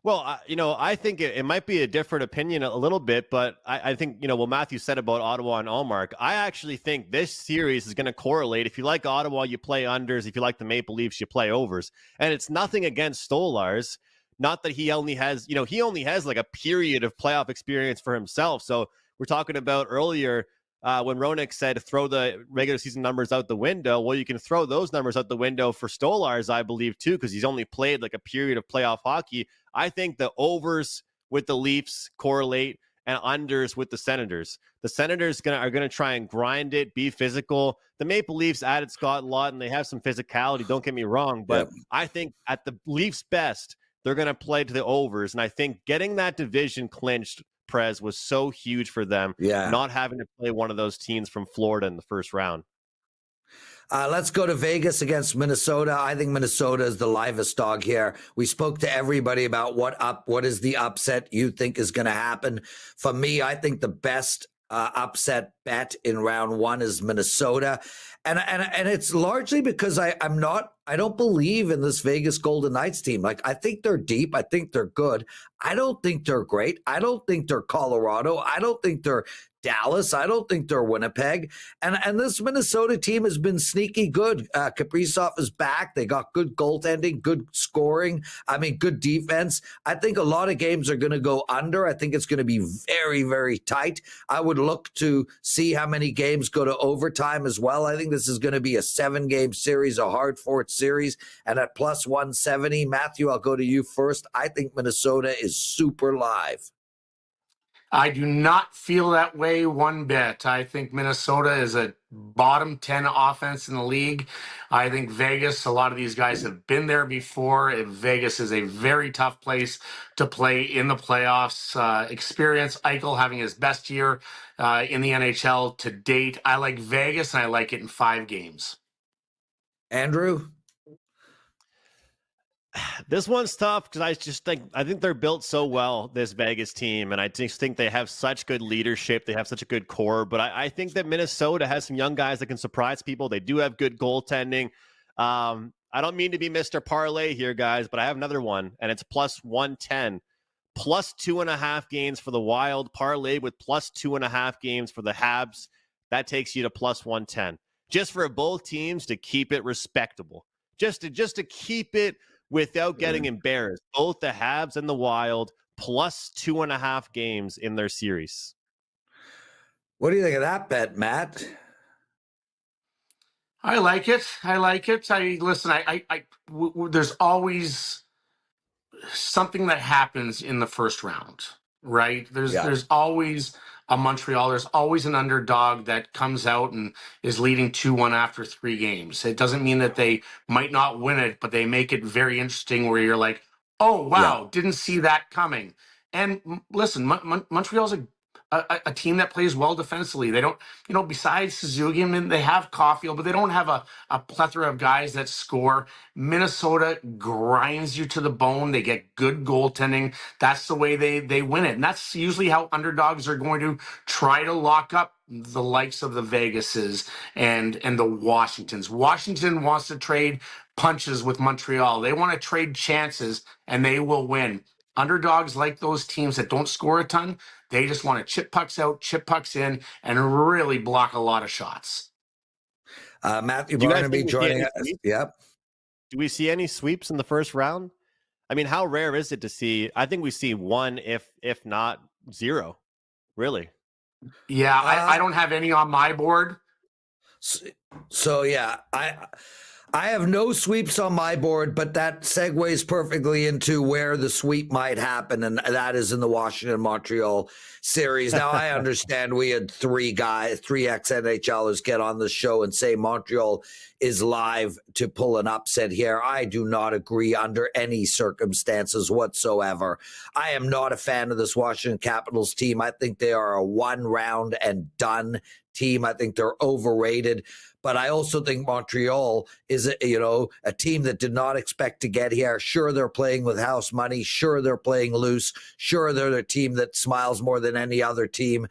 Well, I think it might be a different opinion a little bit, but I think, what Matthew said about Ottawa and Allmark, I actually think this series is going to correlate. If you like Ottawa, you play unders. If you like the Maple Leafs, you play overs. And it's nothing against Stolarz. Not that he only has like a period of playoff experience for himself. So we're talking about earlier when Roenick said throw the regular season numbers out the window. Well, you can throw those numbers out the window for Stolarz, I believe, too, because he's only played like a period of playoff hockey. I think the overs with the Leafs correlate and unders with the Senators. The Senators are going to try and grind it, be physical. The Maple Leafs added Scott Laughton. They have some physicality, don't get me wrong, but I think at the Leafs' best, they're going to play to the overs. And I think getting that division clinched, Prez, was so huge for them. Yeah. Not having to play one of those teams from Florida in the first round. Let's go to Vegas against Minnesota. I think Minnesota is the livest dog here. We spoke to everybody about what is the upset you think is going to happen. For me, I think the best upset bet in round 1 is Minnesota. And it's largely because I don't believe in this Vegas Golden Knights team. Like, I think they're deep. I think they're good. I don't think they're great. I don't think they're Colorado. I don't think they're Dallas. I don't think they're Winnipeg. And this Minnesota team has been sneaky good. Kaprizov is back. They got good goaltending, good scoring. Good defense. I think a lot of games are going to go under. I think it's going to be very, very tight. I would look to see how many games go to overtime as well. I think this is going to be a 7-game series, a hard-fought series. And at plus 170, Matthew, I'll go to you first. I think Minnesota is super live. I do not feel that way one bit. I think Minnesota is a bottom 10 offense in the league. I think Vegas, a lot of these guys have been there before. Vegas is a very tough place to play in the playoffs. Experience Eichel having his best year in the NHL to date. I like Vegas, and I like it in 5 games. Andrew? This one's tough because I think they're built so well, this Vegas team, and I just think they have such good leadership. They have such a good core, but I think that Minnesota has some young guys that can surprise people. They do have good goaltending. I don't mean to be Mr. Parlay here, guys, but I have another one, and it's plus 110. Plus 2.5 games for the Wild. Parlay with plus 2.5 games for the Habs. That takes you to plus 110. Just for both teams to keep it respectable. Just to keep it without getting embarrassed. Both the Habs and the Wild, plus 2.5 games in their series. What do you think of that bet, Matt? I like it. There's always something that happens in the first round, right? There's always a Montreal. There's always an underdog that comes out and is leading 2-1 after 3 games. It doesn't mean that they might not win it, but they make it very interesting where you're like, oh, wow, didn't see that coming. And listen, Montreal's a team that plays well defensively. They don't, besides Suzuki, I mean, they have Caulfield, but they don't have a plethora of guys that score. Minnesota grinds you to the bone. They get good goaltending. That's the way they win it. And that's usually how underdogs are going to try to lock up the likes of the Vegases and the Washingtons. Washington wants to trade punches with Montreal. They want to trade chances, and they will win. Underdogs like those teams that don't score a ton. They just want to chip pucks out, chip pucks in, and really block a lot of shots. Matthew Barnaby joining us. Yep. Do we see any sweeps in the first round? I mean, how rare is it to see? I think we see one, if not zero. Really? Yeah, I don't have any on my board. So yeah, I have no sweeps on my board, but that segues perfectly into where the sweep might happen, and that is in the Washington-Montreal series. Now, I understand we had three ex-NHLers get on the show and say Montreal is live to pull an upset here. I do not agree under any circumstances whatsoever. I am not a fan of this Washington Capitals team. I think they are a one-round and done team. I think they're overrated. But I also think Montreal is, a team that did not expect to get here. Sure, they're playing with house money. Sure, they're playing loose. Sure, they're a team that smiles more than any other team.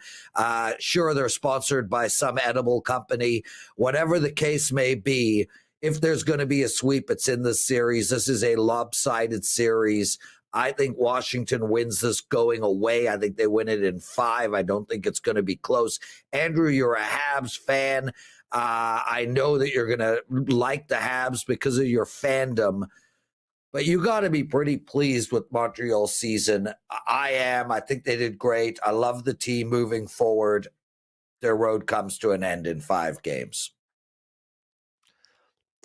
Sure, they're sponsored by some edible company. Whatever the case may be, if there's going to be a sweep, it's in this series. This is a lopsided series. I think Washington wins this going away. I think they win it in 5. I don't think it's going to be close. Andrew, you're a Habs fan. I know that you're going to like the Habs because of your fandom, but you got to be pretty pleased with Montreal's season. I am. I think they did great. I love the team moving forward. Their road comes to an end in 5 games.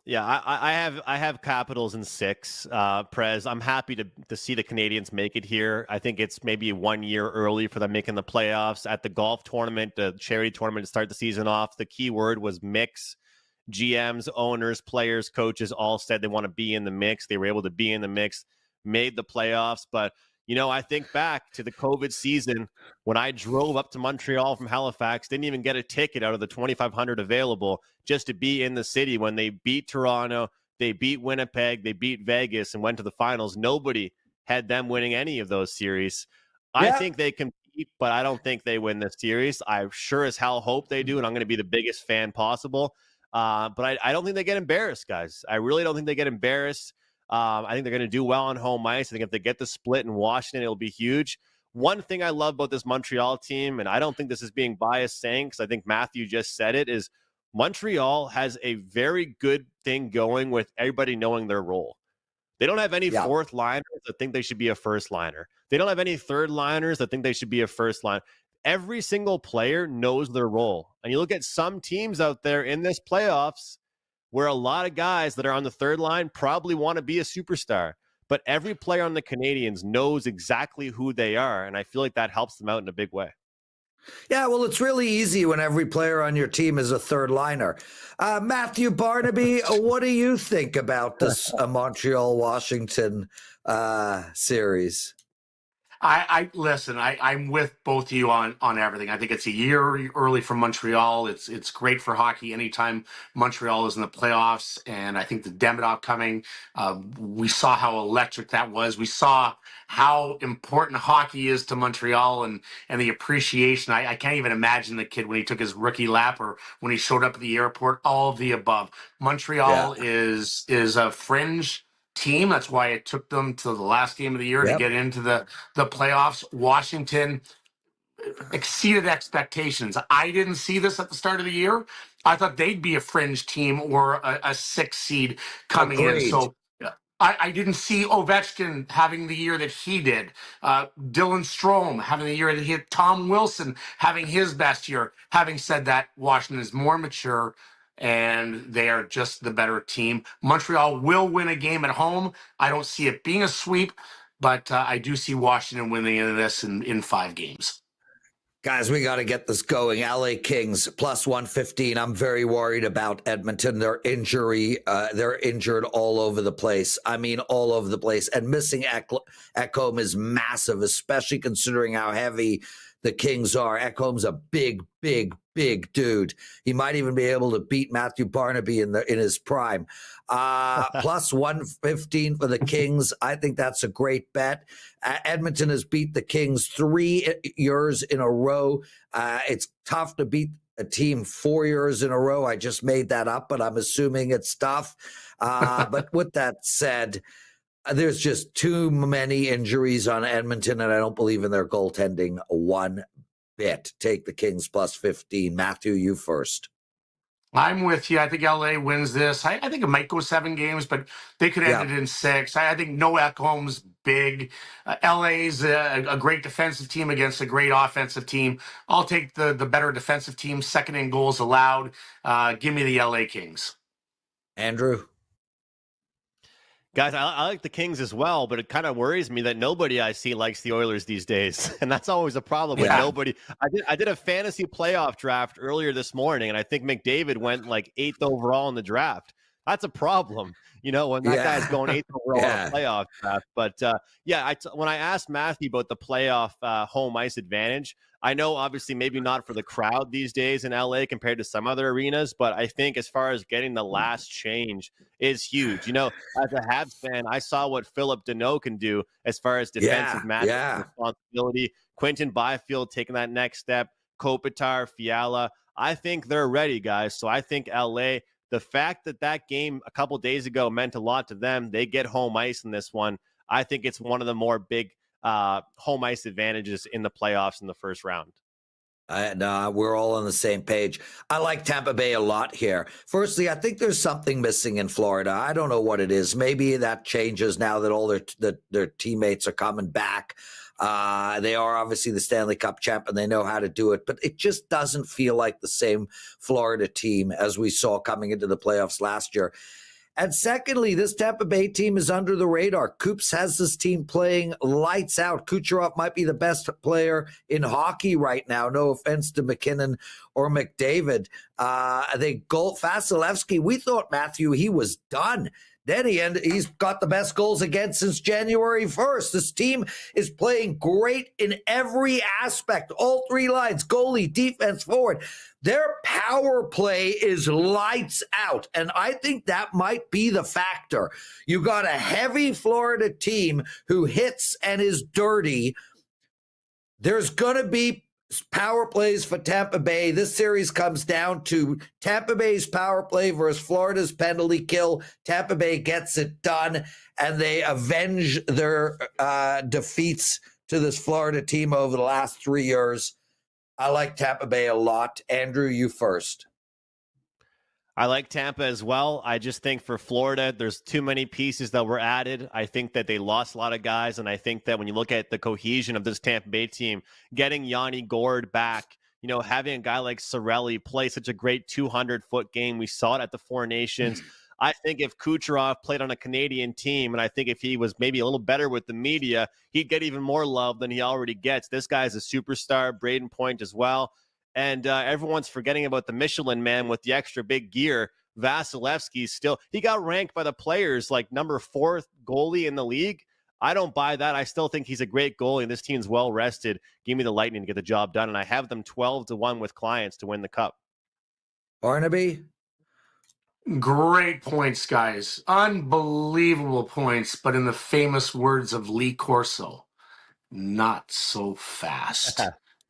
Yeah, I have Capitals in 6. Prez, I'm happy to see the Canadiens make it here. I think it's maybe 1 year early for them making the playoffs. At the golf tournament, the charity tournament to start the season off, the key word was mix. GMs, owners, players, coaches all said they want to be in the mix. They were able to be in the mix, made the playoffs. But, I think back to the COVID season when I drove up to Montreal from Halifax, didn't even get a ticket out of the 2,500 available just to be in the city when they beat Toronto, they beat Winnipeg, they beat Vegas and went to the finals. Nobody had them winning any of those series. I think they compete, but I don't think they win this series. I sure as hell hope they do, and I'm going to be the biggest fan possible. But I don't think they get embarrassed, guys. I really don't think they get embarrassed. I think they're going to do well on home ice. I think if they get the split in Washington, it'll be huge. One thing I love about this Montreal team, and I don't think this is being biased saying, because I think Matthew just said it, is Montreal has a very good thing going with everybody knowing their role. They don't have any fourth liners that think they should be a first liner. They don't have any third liners that think they should be a first line. Every single player knows their role. And you look at some teams out there in this playoffs where a lot of guys that are on the third line probably want to be a superstar. But every player on the Canadiens knows exactly who they are, and I feel like that helps them out in a big way. Yeah, well, it's really easy when every player on your team is a third liner. Matthew Barnaby, what do you think about this Montreal-Washington series? I listen. I'm with both of you on everything. I think it's a year early for Montreal. It's great for hockey anytime Montreal is in the playoffs, and I think the Demidov coming. We saw how electric that was. We saw how important hockey is to Montreal and the appreciation. I can't even imagine the kid when he took his rookie lap or when he showed up at the airport. All of the above. Montreal is a fringe team. That's why it took them to the last game of the year to get into the playoffs. Washington exceeded expectations. I didn't see this at the start of the year. I thought they'd be a fringe team or a 6 seed coming in. So I didn't see Ovechkin having the year that he did. Dylan Strome having the year that he had. Tom Wilson having his best year. Having said that, Washington is more mature and they are just the better team. Montreal will win a game at home. I don't see it being a sweep, but I do see Washington winning this in 5 games. Guys, we got to get this going. LA Kings plus 115. I'm very worried about Edmonton. They're injured all over the place. I mean, all over the place. And missing Ekholm is massive, especially considering how heavy the Kings are. Ekholm's a big, big, big dude. He might even be able to beat Matthew Barnaby in his prime. Plus 115 for the Kings. I think that's a great bet. Edmonton has beat the Kings 3 years in a row. It's tough to beat a team 4 years in a row. I just made that up, but I'm assuming it's tough. But with that said, there's just too many injuries on Edmonton, and I don't believe in their goaltending one bit. Take the Kings plus 15. Matthew, you first. I'm with you. I think LA wins this. I think it might go 7 games, but they could end it in 6. I think no Ekholm's big. LA's a great defensive team against a great offensive team. I'll take the better defensive team, second in goals allowed. Give me the LA Kings. Andrew? Guys, I like the Kings as well, but it kind of worries me that nobody I see likes the Oilers these days. And that's always a problem with nobody. I did a fantasy playoff draft earlier this morning, and I think McDavid went like 8th overall in the draft. That's a problem, when that guy's going 8th overall in a playoff draft. But when I asked Matthew about the playoff home ice advantage, I know obviously maybe not for the crowd these days in LA compared to some other arenas, but I think as far as getting the last change is huge. As a Habs fan, I saw what Philip Deneau can do as far as defensive matchup responsibility. Quentin Byfield taking that next step, Kopitar, Fiala. I think they're ready, guys. So I think LA, the fact that game a couple days ago meant a lot to them, they get home ice in this one. I think it's one of the more big home ice advantages in the playoffs in the first round. We're all on the same page. I like Tampa Bay a lot here. Firstly, I think there's something missing in Florida. I don't know what it is. Maybe that changes now that all their teammates are coming back. They are obviously the Stanley Cup champ and they know how to do it, but it just doesn't feel like the same Florida team as we saw coming into the playoffs last year. And secondly, this Tampa Bay team is under the radar. Coops has this team playing lights out. Kucherov might be the best player in hockey right now. No offense to McKinnon or McDavid. Vasilevsky, we thought, Matthew, he was done. Then he's got the best goals against since January 1st. This team is playing great in every aspect. All 3 lines, goalie, defense, forward. Their power play is lights out. And I think that might be the factor. You got a heavy Florida team who hits and is dirty. There's going to be power plays for Tampa Bay. This series comes down to Tampa Bay's power play versus Florida's penalty kill. Tampa Bay gets it done, and they avenge their defeats to this Florida team over the last 3 years. I like Tampa Bay a lot. Andrew, you first. I like Tampa as well. I just think for Florida, there's too many pieces that were added. I think that they lost a lot of guys, and I think that when you look at the cohesion of this Tampa Bay team, getting Yanni Gourde back, having a guy like Cirelli play such a great 200-foot game. We saw it at the Four Nations. I think if Kucherov played on a Canadian team, and I think if he was maybe a little better with the media, he'd get even more love than he already gets. This guy's a superstar, Braden Point as well. And everyone's forgetting about the Michelin man with the extra big gear. Vasilevsky he got ranked by the players like number 4th goalie in the league. I don't buy that. I still think he's a great goalie, and this team's well rested. Give me the Lightning to get the job done, and I have them 12-1 with clients to win the cup. Barnaby? Great points, guys. Unbelievable points, but in the famous words of Lee Corso, not so fast.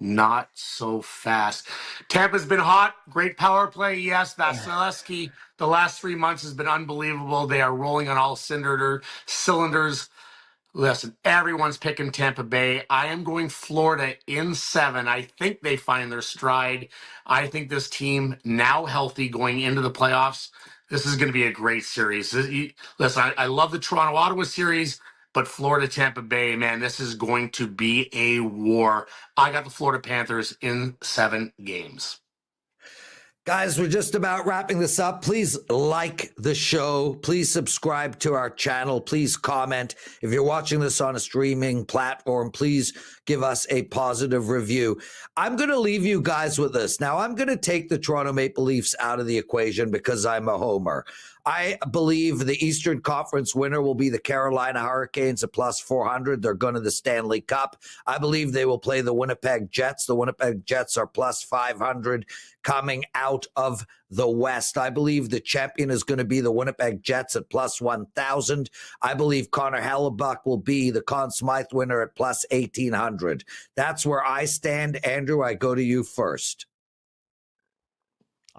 Not so fast. Tampa's been hot. Great power play. Yes, Vasilevsky, the last 3 months has been unbelievable. They are rolling on all cylinders. Listen, everyone's picking Tampa Bay. I am going Florida in 7. I think they find their stride. I think this team, now healthy going into the playoffs, this is going to be a great series. Listen, I love the Toronto-Ottawa series, but Florida-Tampa Bay, man, this is going to be a war. I got the Florida Panthers in 7 games. Guys, we're just about wrapping this up. Please like the show. Please subscribe to our channel. Please comment. If you're watching this on a streaming platform, please give us a positive review. I'm going to leave you guys with this. Now, I'm going to take the Toronto Maple Leafs out of the equation because I'm a homer. I believe the Eastern Conference winner will be the Carolina Hurricanes at plus 400. They're going to the Stanley Cup. I believe they will play the Winnipeg Jets. The Winnipeg Jets are plus 500 coming out of the West. I believe the champion is going to be the Winnipeg Jets at plus 1,000. I believe Connor Hellebuck will be the Conn Smythe winner at plus 1,800. That's where I stand. Andrew, I go to you first.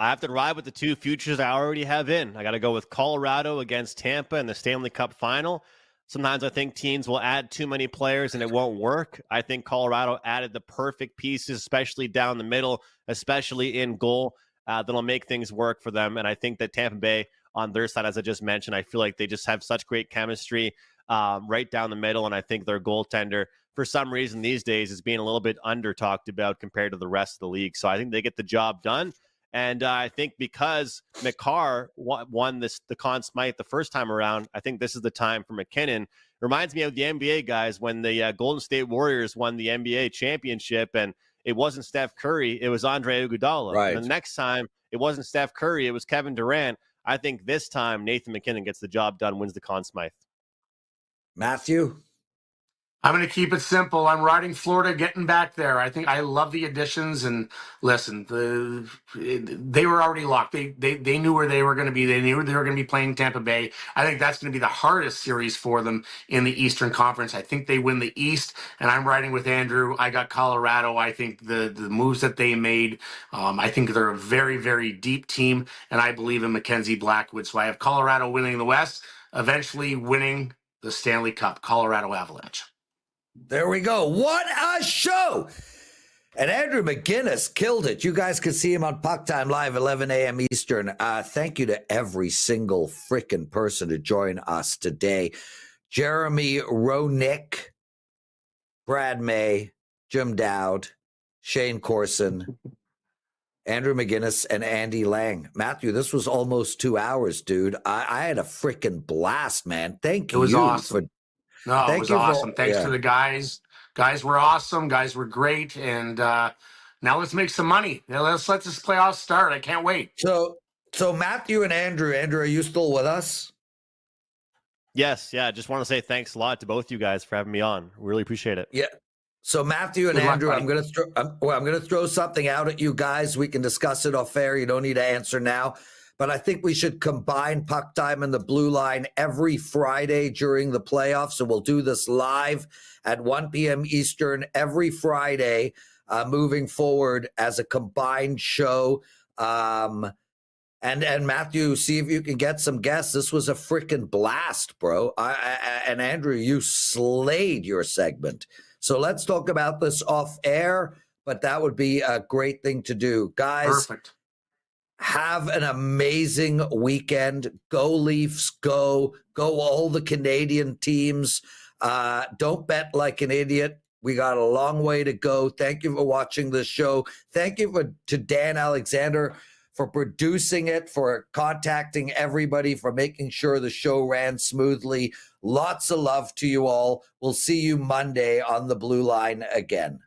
I have to ride with the two futures I already have in. I got to go with Colorado against Tampa in the Stanley Cup final. Sometimes I think teams will add too many players and it won't work. I think Colorado added the perfect pieces, especially down the middle, especially in goal, that'll make things work for them. And I think that Tampa Bay on their side, as I just mentioned, I feel like they just have such great chemistry right down the middle. And I think their goaltender, for some reason these days, is being a little bit under talked about compared to the rest of the league. So I think they get the job done. And I think because McCarr won the Conn Smythe the first time around, I think this is the time for McKinnon. Reminds me of the NBA guys when the Golden State Warriors won the NBA championship, and it wasn't Steph Curry, it was Andre Iguodala. Right. And the next time, it wasn't Steph Curry, it was Kevin Durant. I think this time Nathan McKinnon gets the job done, wins the Conn Smythe. Matthew? I'm going to keep it simple. I'm riding Florida, getting back there. I think I love the additions. And listen, they were already locked. They knew where they were going to be. They knew they were going to be playing Tampa Bay. I think that's going to be the hardest series for them in the Eastern Conference. I think they win the East, and I'm riding with Andrew. I got Colorado. I think the moves that they made, I think they're a very, very deep team, and I believe in Mackenzie Blackwood. So I have Colorado winning the West, eventually winning the Stanley Cup, Colorado Avalanche. There we go. What a show! And Andrew McInnis killed it. You guys can see him on Puck Time Live, 11 a.m. Eastern. Thank you to every single freaking person to join us today. Jeremy Roenick, Brad May, Jim Dowd, Shane Corson, Andrew McInnis, and Andy Lang. Matthew, this was almost 2 hours, dude. I had a freaking blast, man. Thank you. It was awesome. No, it was awesome. Thanks to the guys. Guys were awesome. Guys were great. And now let's make some money. Now let's let this playoff start. I can't wait. So Matthew and Andrew, are you still with us? Yes, yeah. Just want to say thanks a lot to both you guys for having me on. Really appreciate it. Yeah. So Matthew and Andrew, I'm going to throw something out at you guys. We can discuss it off air. You don't need to answer now. But I think we should combine Puck Time and the Blue Line every Friday during the playoffs. So we'll do this live at 1 p.m. Eastern every Friday moving forward as a combined show. And Matthew, see if you can get some guests. This was a freaking blast, bro. And Andrew, you slayed your segment. So let's talk about this off air, but that would be a great thing to do. Guys. Perfect. Have an amazing weekend. Go Leafs, go all the Canadian teams. Don't bet like an idiot. We got a long way to go. Thank you for watching this show. Thank you to Dan Alexander for producing it, for contacting everybody, for making sure the show ran smoothly. Lots of love to you all. We'll see you Monday on the Blue Line again.